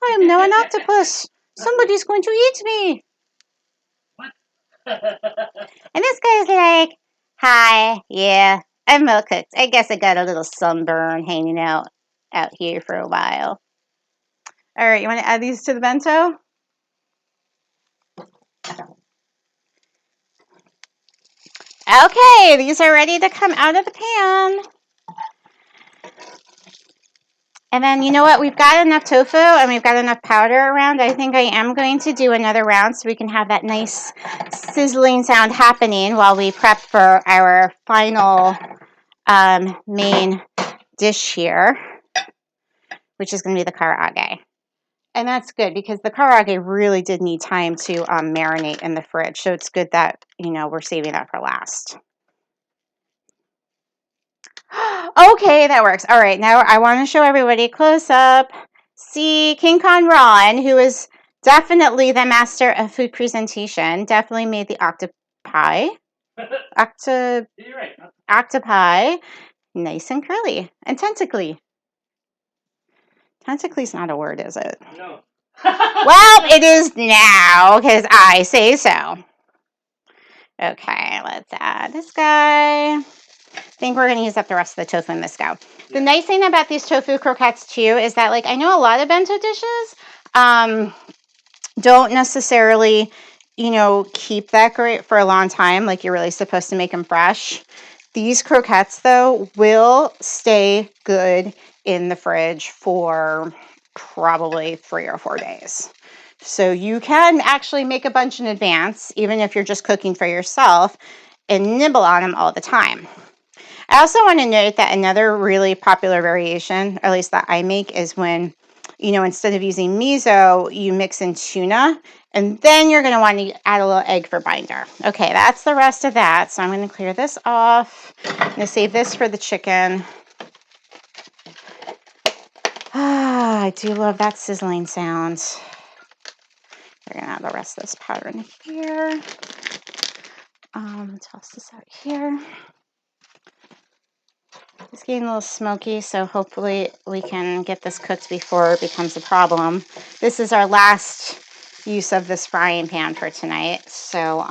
I am now an octopus. Somebody's going to eat me. What? And this guy's like, hi, yeah, I'm well cooked. I guess I got a little sunburn hanging out here for a while. All right, you want to add these to the bento? Okay, these are ready to come out of the pan. And then, you know what? We've got enough tofu and we've got enough powder around. I think I am going to do another round so we can have that nice sizzling sound happening while we prep for our final main dish here, which is going to be the karaage. And that's good because the karaage really did need time to marinate in the fridge. So it's good that, you know, we're saving that for last. Okay, that works. All right, now I want to show everybody close up. See King Kong Ron, who is definitely the master of food presentation, definitely made the octopi. You're right. Octopi, nice and curly and tentacly. Tentacly's not a word, is it? No. Well, it is now because I say so. Okay, let's add this guy. I think we're going to use up the rest of the tofu in this go. The nice thing about these tofu croquettes too is that, like, I know a lot of bento dishes don't necessarily keep that great for a long time, like you're really supposed to make them fresh. These croquettes, though, will stay good in the fridge for probably 3 or 4 days. So you can actually make a bunch in advance, even if you're just cooking for yourself, and nibble on them all the time. I also want to note that another really popular variation, or at least that I make, is when, instead of using miso, you mix in tuna, and then you're going to want to add a little egg for binder. Okay, that's the rest of that. So I'm going to clear this off. I'm going to save this for the chicken. Ah, I do love that sizzling sound. We're going to add the rest of this powder in here. Toss this out here. It's getting a little smoky, so hopefully we can get this cooked before it becomes a problem. This is our last use of this frying pan for tonight, so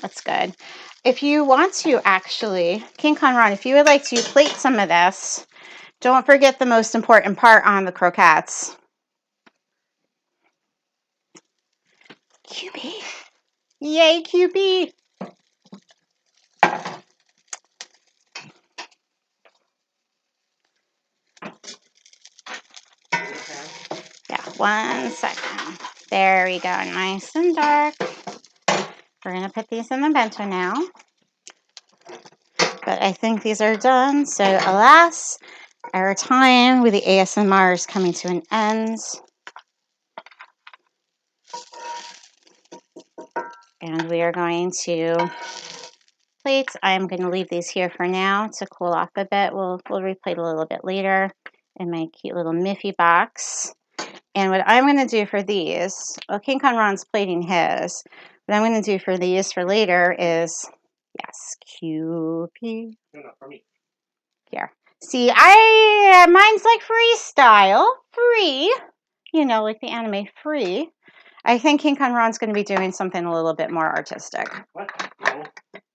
that's good. If you want to actually, King Conron, if you would like to plate some of this, don't forget the most important part on the croquettes. QB. Yay, QB. Yeah, 1 second. There we go, nice and dark. We're going to put these in the bento now. But I think these are done. So alas, our time with the ASMR is coming to an end. And we are going to plate. I'm going to leave these here for now to cool off a bit. We'll replate a little bit later in my cute little Miffy box. And what I'm going to do for these, well, King Conron's plating his. What I'm going to do for these for later is, yes, QP. No, for me. Here. See, mine's like freestyle, free, like the anime free. I think King Conron's going to be doing something a little bit more artistic. What? No.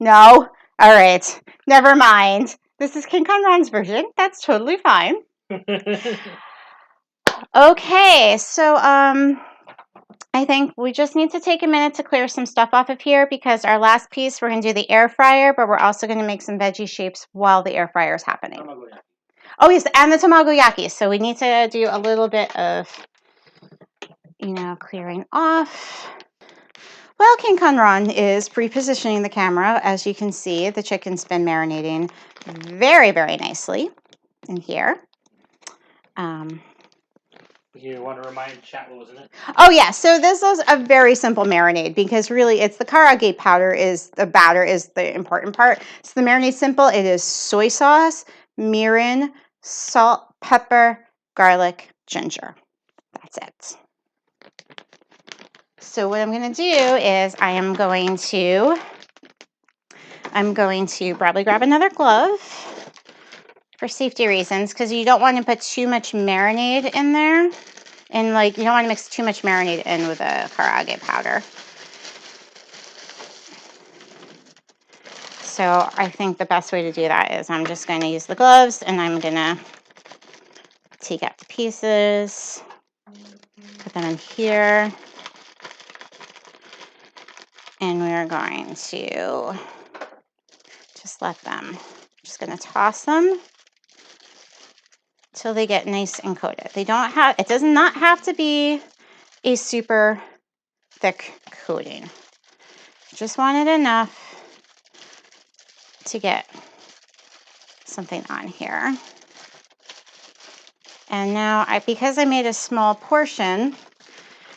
No? All right. Never mind. This is King Conron's version. That's totally fine. Okay, so I think we just need to take a minute to clear some stuff off of here because our last piece, we're going to do the air fryer, but we're also going to make some veggie shapes while the air fryer is happening. Tamagoyaki. Oh, yes, and the Tamagoyaki. So we need to do a little bit of, clearing off. While King Conron is pre-positioning the camera, as you can see, the chicken's been marinating very, very nicely in here. You want to remind chat what was in it? Oh, yeah. So this is a very simple marinade because really it's the Karaage batter is the important part. So the marinade's simple. It is soy sauce, mirin, salt, pepper, garlic, ginger. That's it. So what I'm going to do is I'm going to probably grab another glove for safety reasons because you don't want to put too much marinade in there. And you don't want to mix too much marinade in with the Karaage powder. So I think the best way to do that is I'm just going to use the gloves and I'm going to take out the pieces, put them in here. And we're going to just let them, just going to toss them till they get nice and coated. It does not have to be a super thick coating. Just want it enough to get something on here. And now, because I made a small portion,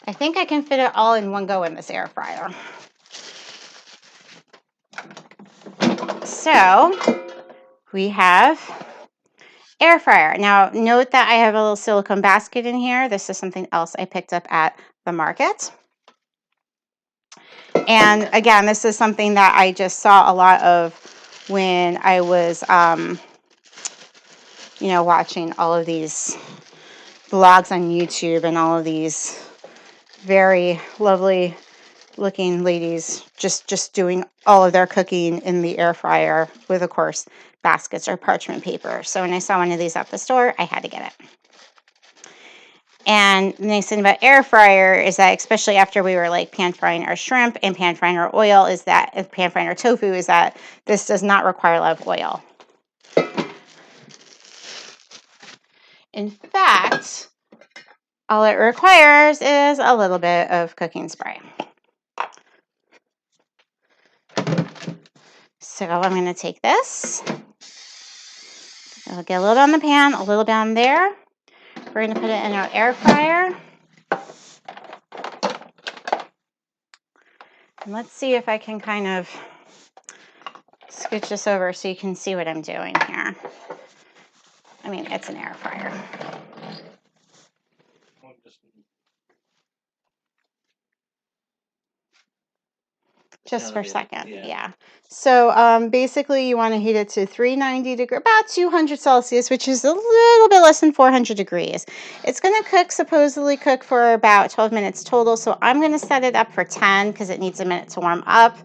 I think I can fit it all in one go in this air fryer. So we have air fryer. Now note that I have a little silicone basket in here. This is something else I picked up at the market. And again, this is something that I just saw a lot of when I was, watching all of these vlogs on YouTube and all of these very lovely looking ladies just doing all of their cooking in the air fryer with, of course, baskets or parchment paper. So when I saw one of these at the store, I had to get it. And the nice thing about air fryer is that, especially after we were like pan frying our shrimp and pan frying our oil, is that pan frying our tofu, is that this does not require a lot of oil. In fact, all it requires is a little bit of cooking spray. So I'm going to take this. I'll get a little bit on the pan, a little bit on there. We're going to put it in our air fryer. And let's see if I can kind of scooch this over so you can see what I'm doing here. I mean, it's an air fryer. Just for a second, yeah. So basically you want to heat it to 390 degrees, about 200 Celsius, which is a little bit less than 400 degrees. It's going to supposedly cook for about 12 minutes total. So I'm going to set it up for 10 because it needs a minute to warm up.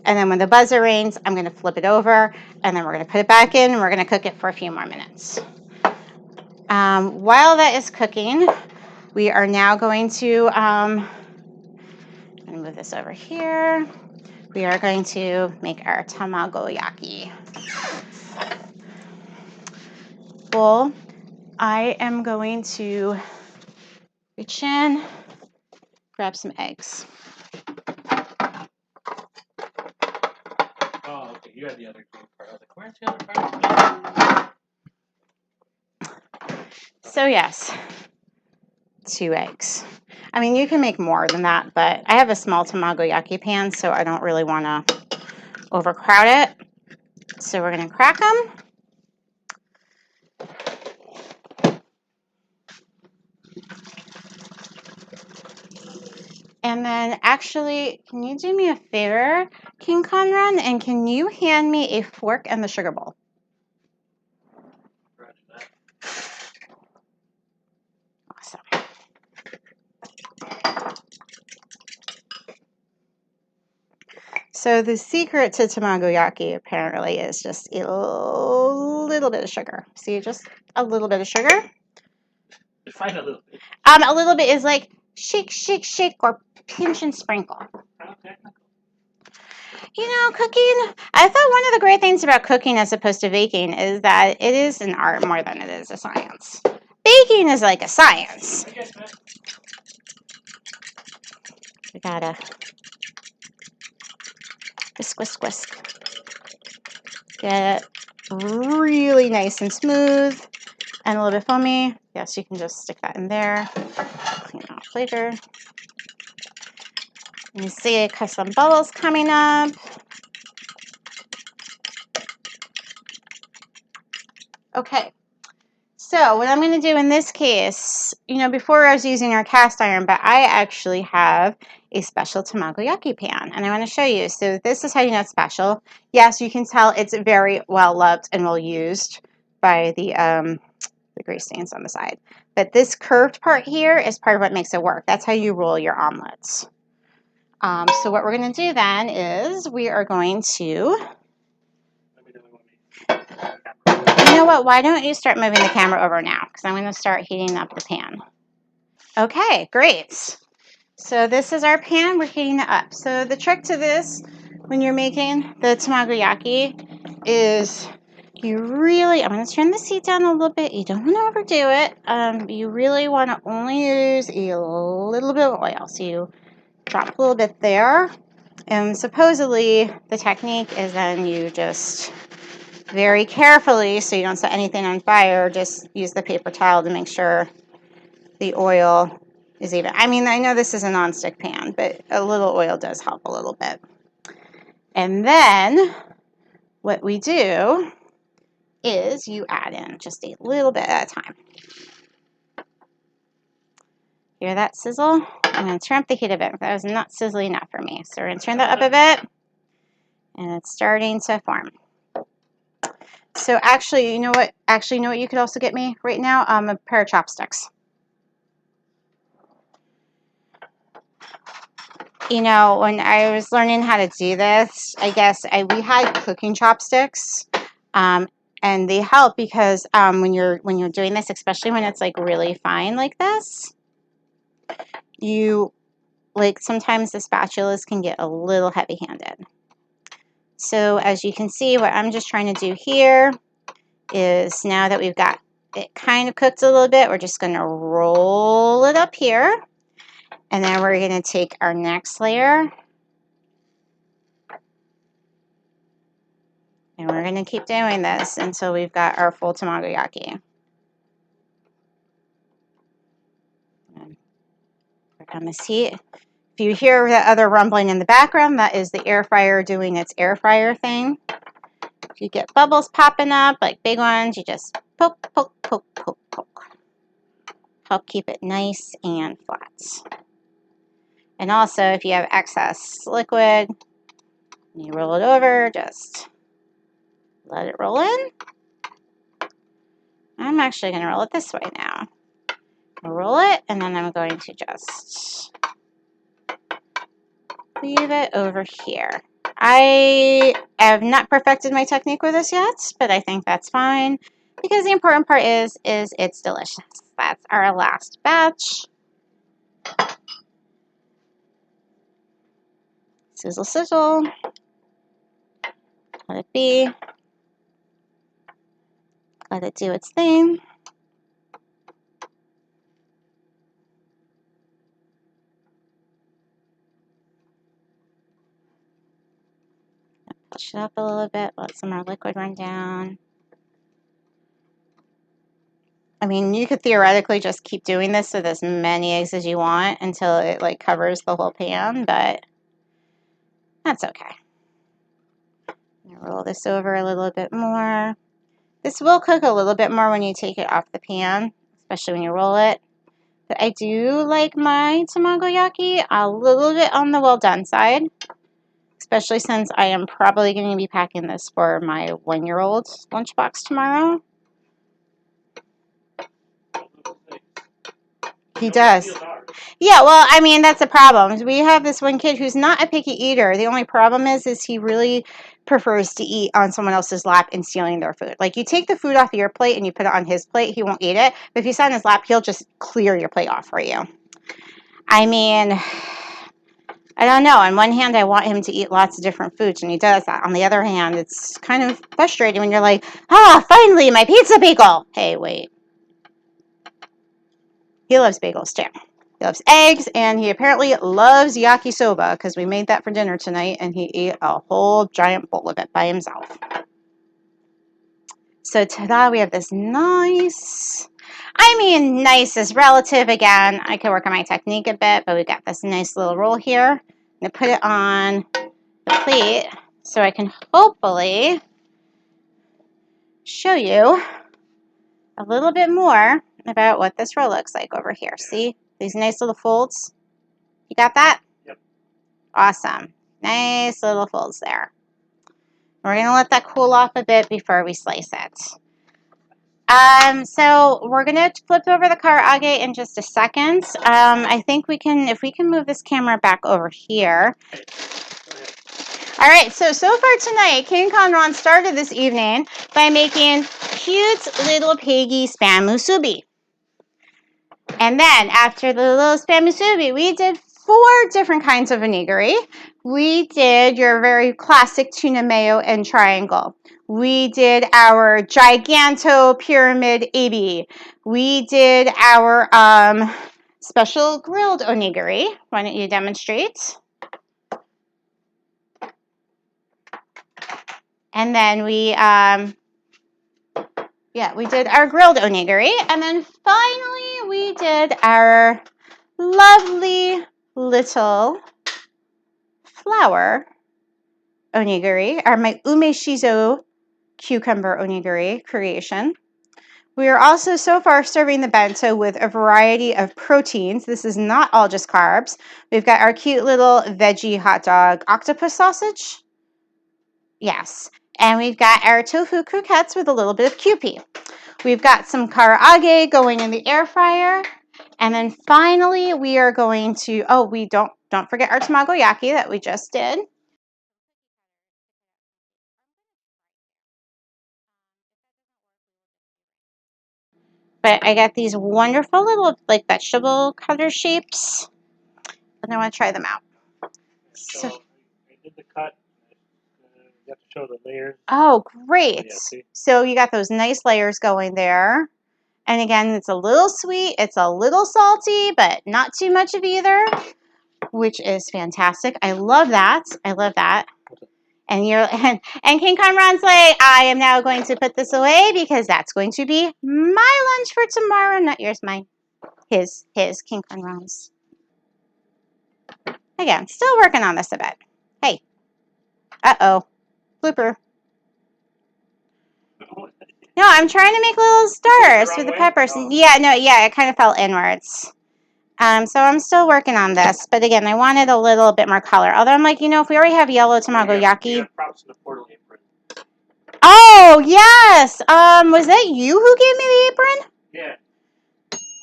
And then when the buzzer rings, I'm going to flip it over and then we're going to put it back in and we're going to cook it for a few more minutes. While that is cooking, we are now going to, I'm going to move this over here. We are going to make our Tamagoyaki. Well, I am going to reach in, grab some eggs. Oh, okay. You had the other green part. I was like, where's the other part? So yes, 2 eggs. I mean, you can make more than that, but I have a small Tamagoyaki pan, so I don't really want to overcrowd it. So we're going to crack them. And then actually, can you do me a favor, King Conran, and can you hand me a fork and the sugar bowl? Awesome. So the secret to Tamagoyaki apparently is just a little bit of sugar. See, just a little bit of sugar. Define a little bit. A little bit is like shake, shake, shake, or pinch and sprinkle. Okay. You know, cooking, I thought one of the great things about cooking as opposed to baking is that it is an art more than it is a science. Baking is like a science. We gotta whisk, whisk, whisk. Get it really nice and smooth and a little bit foamy. Yes, you can just stick that in there. Clean off later. And you see some bubbles coming up. Okay. So what I'm going to do in this case, you know, before I was using our cast iron, but I actually have a special Tamagoyaki pan, and I want to show you. So this is how you know it's special. Yes, you can tell it's very well loved and well used by the grease stains on the side. But this curved part here is part of what makes it work. That's how you roll your omelets. So what we're going to do then is we are going to... You know what? Why don't you start moving the camera over now? Because I'm going to start heating up the pan. Okay, great. So this is our pan. We're heating it up. So the trick to this, when you're making the Tamagoyaki, is you really, I'm going to turn this heat down a little bit. You don't want to overdo it. You really want to only use a little bit of oil. So you drop a little bit there. And supposedly the technique is then you just very carefully, so you don't set anything on fire, just use the paper towel to make sure the oil is even. I mean, I know this is a nonstick pan, but a little oil does help a little bit. And then what we do is you add in just a little bit at a time. Hear that sizzle? I'm going to turn up the heat a bit. That was not sizzling enough for me. So we're going to turn that up a bit. And it's starting to form. So actually, you know what? Actually, you know what you could also get me right now? A pair of chopsticks. You know, when I was learning how to do this, I guess we had cooking chopsticks, and they help because when you're doing this, especially when it's like really fine like this, sometimes the spatulas can get a little heavy-handed. So as you can see, what I'm just trying to do here is, now that we've got it kind of cooked a little bit, we're just going to roll it up here. And then we're going to take our next layer. And we're going to keep doing this until we've got our full Tamagoyaki. Work on this heat. If you hear the other rumbling in the background, that is the air fryer doing its air fryer thing. If you get bubbles popping up, like big ones, you just poke, poke, poke, poke, poke. Help keep it nice and flat. And also, if you have excess liquid, you roll it over, just let it roll in. I'm actually going to roll it this way now. I'll roll it, and then I'm going to just leave it over here. I have not perfected my technique with this yet, but I think that's fine, because the important part is it's delicious. That's our last batch. Sizzle, sizzle. Let it be. Let it do its thing. Push it up a little bit, let some more liquid run down. I mean, you could theoretically just keep doing this with as many eggs as you want until it like covers the whole pan, but that's okay. Roll this over a little bit more. This will cook a little bit more when you take it off the pan, especially when you roll it. But I do like my Tamagoyaki a little bit on the well done side, especially since I am probably going to be packing this for my 1-year-old's lunchbox tomorrow. He does. Yeah, well, I mean, that's the problem. We have this one kid who's not a picky eater. The only problem is he really prefers to eat on someone else's lap and stealing their food. Like, you take the food off of your plate and you put it on his plate, he won't eat it. But if you sit on his lap, he'll just clear your plate off for you. I mean, I don't know. On one hand, I want him to eat lots of different foods, and he does that. On the other hand, it's kind of frustrating when you're like, finally, my pizza bagel. Hey, wait. He loves bagels, too. He loves eggs, and he apparently loves yakisoba, because we made that for dinner tonight, and he ate a whole giant bowl of it by himself. So, ta-da, we have this nice, nice is relative again. I could work on my technique a bit, but we got this nice little roll here. I'm going to put it on the plate so I can hopefully show you a little bit more about what this roll looks like over here. See these nice little folds? You got that? Yep. Awesome. Nice little folds there. We're going to let that cool off a bit before we slice it. So we're going to flip over the karaage in just a second. I think if we can move this camera back over here. All right, so far tonight, King Conron started this evening by making cute little piggy spam musubi. And then after the little spam musubi, we did 4 different kinds of onigiri. We did your very classic tuna mayo and triangle. We did our giganto pyramid ebi. We did our special grilled onigiri. Why don't you demonstrate? And then we did our grilled onigiri. And then finally we did our lovely little flower onigiri, or my Ume-Shiso cucumber onigiri creation. We are also so far serving the bento with a variety of proteins. This is not all just carbs. We've got our cute little veggie hot dog octopus sausage. Yes. And we've got our tofu croquettes with a little bit of QP. We've got some karaage going in the air fryer. And then finally, we are going to, don't forget our Tamagoyaki that we just did. But I got these wonderful little like vegetable cutter shapes and I want to try them out. So I did the cut. You have to show the layers. Oh, great. Yeah, see? So you got those nice layers going there. And again, it's a little sweet, it's a little salty, but not too much of either, which is fantastic. I love that. I love that. And King Conron's like, I am now going to put this away because that's going to be my lunch for tomorrow, not yours, mine. His, King Conron's. Again, still working on this a bit. Hey. Uh-oh. Blooper. No, I'm trying to make little stars with the peppers. Oh. Yeah, no, yeah, it kind of fell inwards. So I'm still working on this, but again, I wanted a little bit more color. Although I'm like, if we already have yellow Tamagoyaki. Oh, yes! Was that you who gave me the apron? Yeah.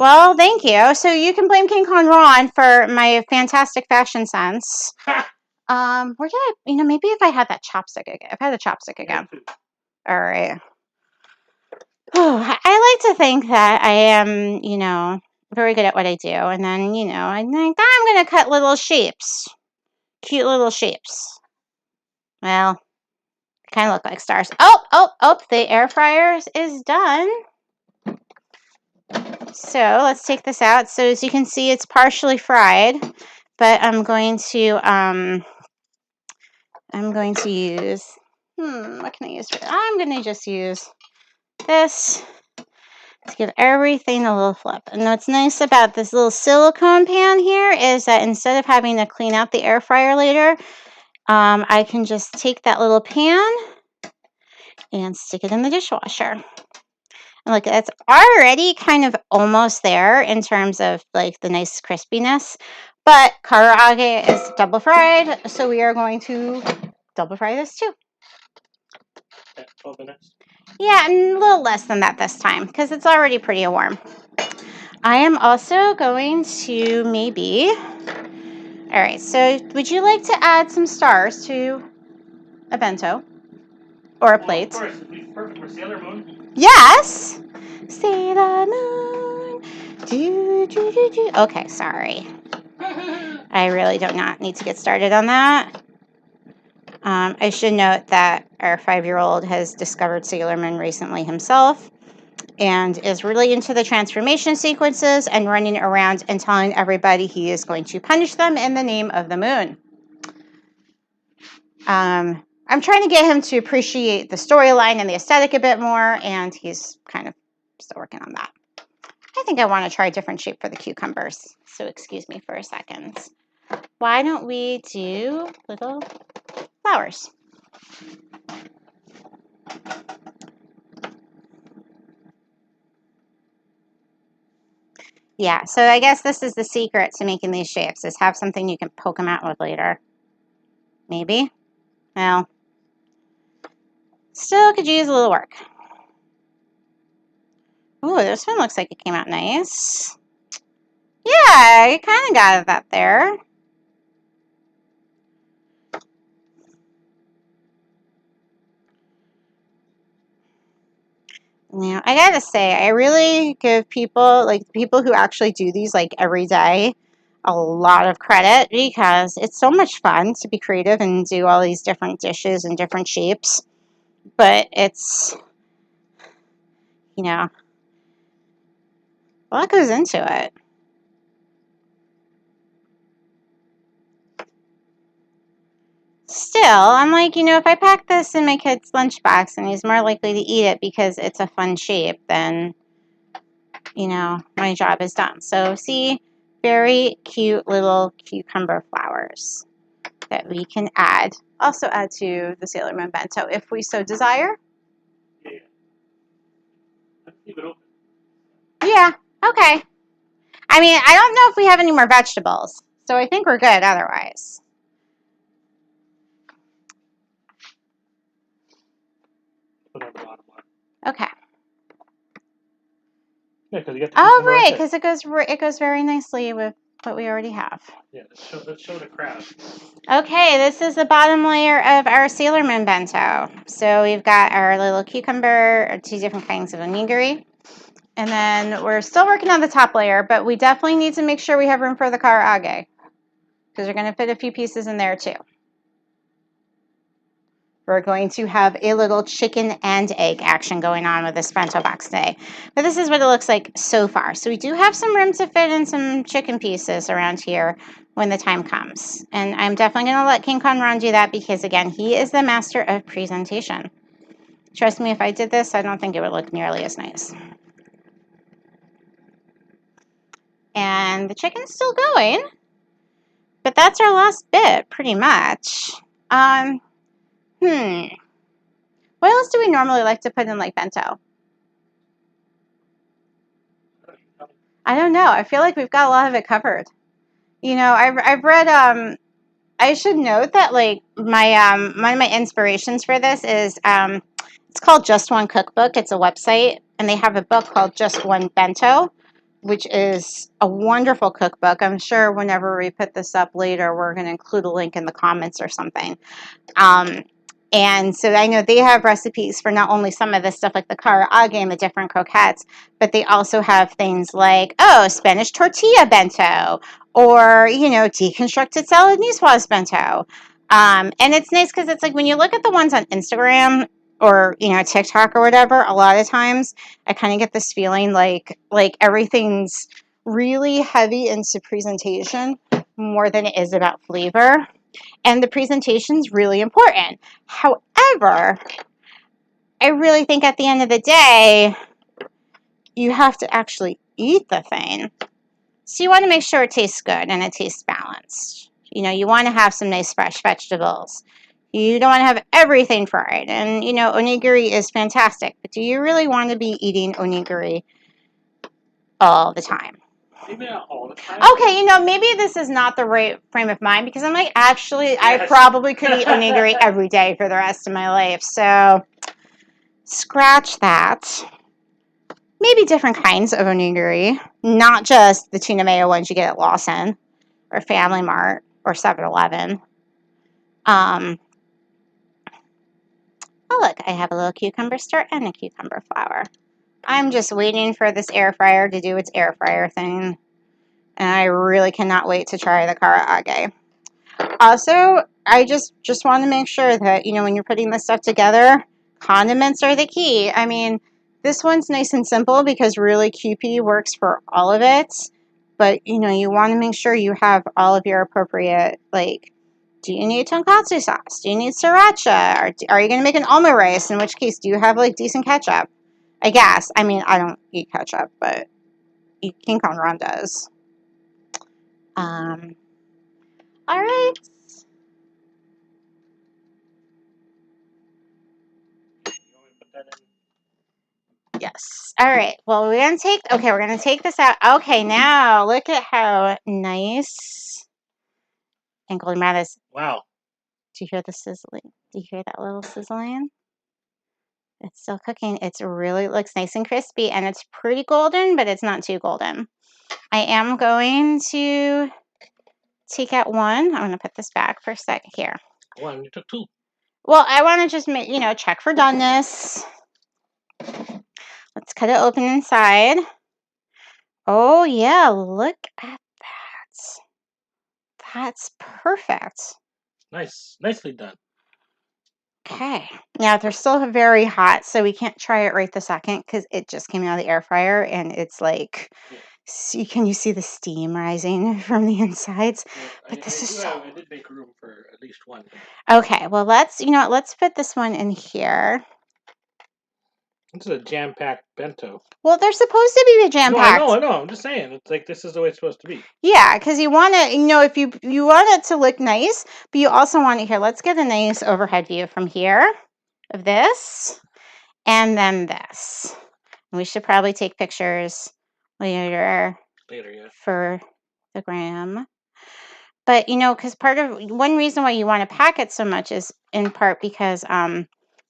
Well, thank you. So you can blame King Conron for my fantastic fashion sense. Where did I, maybe if I had that chopstick again. If I had a chopstick again. All right. I like to think that I am, very good at what I do. And then, I'm like, I'm going to cut little shapes. Cute little shapes. Well, kind of look like stars. Oh, the air fryer is done. So let's take this out. So as you can see, it's partially fried, but I'm going to use, what can I use for that? I'm going to just use this to give everything a little flip. And what's nice about this little silicone pan here is that instead of having to clean out the air fryer later, I can just take that little pan and stick it in the dishwasher. And look, it's already kind of almost there in terms of like the nice crispiness, but karaage is double fried, so we are going to double fry this too. 12 minutes? Yeah, and a little less than that this time because it's already pretty warm. I am also going to maybe, all right, so would you like to add some stars to a bento or a plate? Of course, it'd be perfect for Sailor Moon. Yes! Sailor Moon. Okay, sorry. I really do not need to get started on that. I should note that our 5-year-old has discovered Sailor Moon recently himself and is really into the transformation sequences and running around and telling everybody he is going to punish them in the name of the moon. I'm trying to get him to appreciate the storyline and the aesthetic a bit more, and he's kind of still working on that. I think I want to try a different shape for the cucumbers, so excuse me for a second. Why don't we do little flowers? Yeah, so I guess this is the secret to making these shapes, is have something you can poke them out with later. Maybe? Well, still could use a little work. Ooh, this one looks like it came out nice. Yeah, you kind of got that there. Yeah, I gotta say, I really give people, like people who actually do these like every day, a lot of credit because it's so much fun to be creative and do all these different dishes and different shapes. But it's, a lot goes into it. Still, I'm like, if I pack this in my kid's lunchbox and he's more likely to eat it because it's a fun shape, then, my job is done. So, see, very cute little cucumber flowers that we can also add to the Sailor Moon bento if we so desire. Yeah. Let's leave it open. Yeah, okay. I mean, I don't know if we have any more vegetables, so I think we're good otherwise. Put it on the bottom one. Okay. Yeah, because you got the Oh, cucumber right, there. because it goes very nicely with what we already have. Yeah, let's show the crowd. Okay, this is the bottom layer of our Sailor Moon bento. So we've got our little cucumber, 2 different kinds of onigiri. And then we're still working on the top layer, but we definitely need to make sure we have room for the karaage. because you're going to fit a few pieces in there too. We're going to have a little chicken and egg action going on with this bento box today. But this is what it looks like so far. So we do have some room to fit in some chicken pieces around here when the time comes. And I'm definitely going to let King Kong Ron do that because, again, he is the master of presentation. Trust me, if I did this, I don't think it would look nearly as nice. And the chicken's still going. But that's our last bit, pretty much. What else do we normally like to put in like bento? I don't know. I feel like we've got a lot of it covered. You know, I've read. I should note that like my one of my inspirations for this is it's called Just One Cookbook. It's a website, and they have a book called Just One Bento, which is a wonderful cookbook. I'm sure whenever we put this up later, we're going to include a link in the comments or something. And so I know they have recipes for not only some of this stuff like the karaage and the different croquettes, but they also have things like, Spanish tortilla bento, or, deconstructed salad niçoise bento. And it's nice because it's like when you look at the ones on Instagram or, TikTok or whatever, a lot of times I kind of get this feeling like everything's really heavy into presentation more than it is about flavor. And the presentation's really important. However, I really think at the end of the day, you have to actually eat the thing. So you want to make sure it tastes good and it tastes balanced. You want to have some nice fresh vegetables. You don't want to have everything fried. And, onigiri is fantastic. But do you really want to be eating onigiri all the time? Maybe not all the time. Okay, maybe this is not the right frame of mind because I'm like, actually, yes. I probably could eat onigiri every day for the rest of my life. So, scratch that. Maybe different kinds of onigiri, not just the Tuna-Mayo ones you get at Lawson or Family Mart or 7-Eleven. Oh, look, I have a little cucumber stir and a cucumber flower. I'm just waiting for this air fryer to do its air fryer thing. And I really cannot wait to try the karaage. Also, I just want to make sure that, when you're putting this stuff together, condiments are the key. I mean, this one's nice and simple because really QP works for all of it. But, you want to make sure you have all of your appropriate, like, do you need tonkatsu sauce? Do you need sriracha? Or are you going to make an omurice? In which case, do you have, like, decent ketchup? I guess. I mean, I don't eat ketchup, but King Kong Ron does. All right. Yes. All right. Well, we're going to take this out. Okay, now look at how nice and golden brown this. Wow. Do you hear the sizzling? Do you hear that little sizzling? It's still cooking. It really looks nice and crispy, and it's pretty golden, but it's not too golden. I am going to take out one. I'm going to put this back for a second here. One, you took two. Well, I want to just make, check for doneness. Let's cut it open inside. Oh, yeah, look at that. That's perfect. Nice. Nicely done. Okay. Now, they're still very hot, so we can't try it right this second because it just came out of the air fryer, and it's like, can you see the steam rising from the insides? Yeah, but this is I did make room for at least one. Okay, well, let's put this one in here. This is a jam-packed bento. Well, they're supposed to be jam-packed. No, I know. I'm just saying. It's like this is the way it's supposed to be. Yeah, because you want to, if you want it to look nice, but you also want it here. Let's get a nice overhead view from here of this, and then this. And we should probably take pictures later yeah. For the gram. But, because one reason why you want to pack it so much is in part because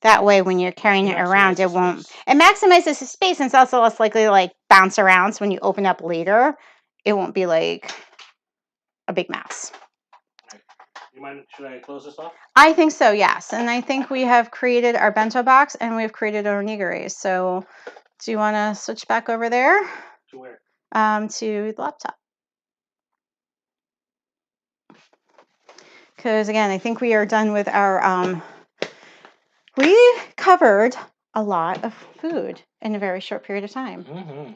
that way when you're carrying it around, it maximizes the space, and it's also less likely to like bounce around. So when you open up later, it won't be like a big mess. Should I close this off? I think so, yes. And I think we have created our bento box and we've created our onigiri. So do you want to switch back over there? To where? To the laptop. because again, I think we are done with our. We covered a lot of food in a very short period of time. Mm-hmm.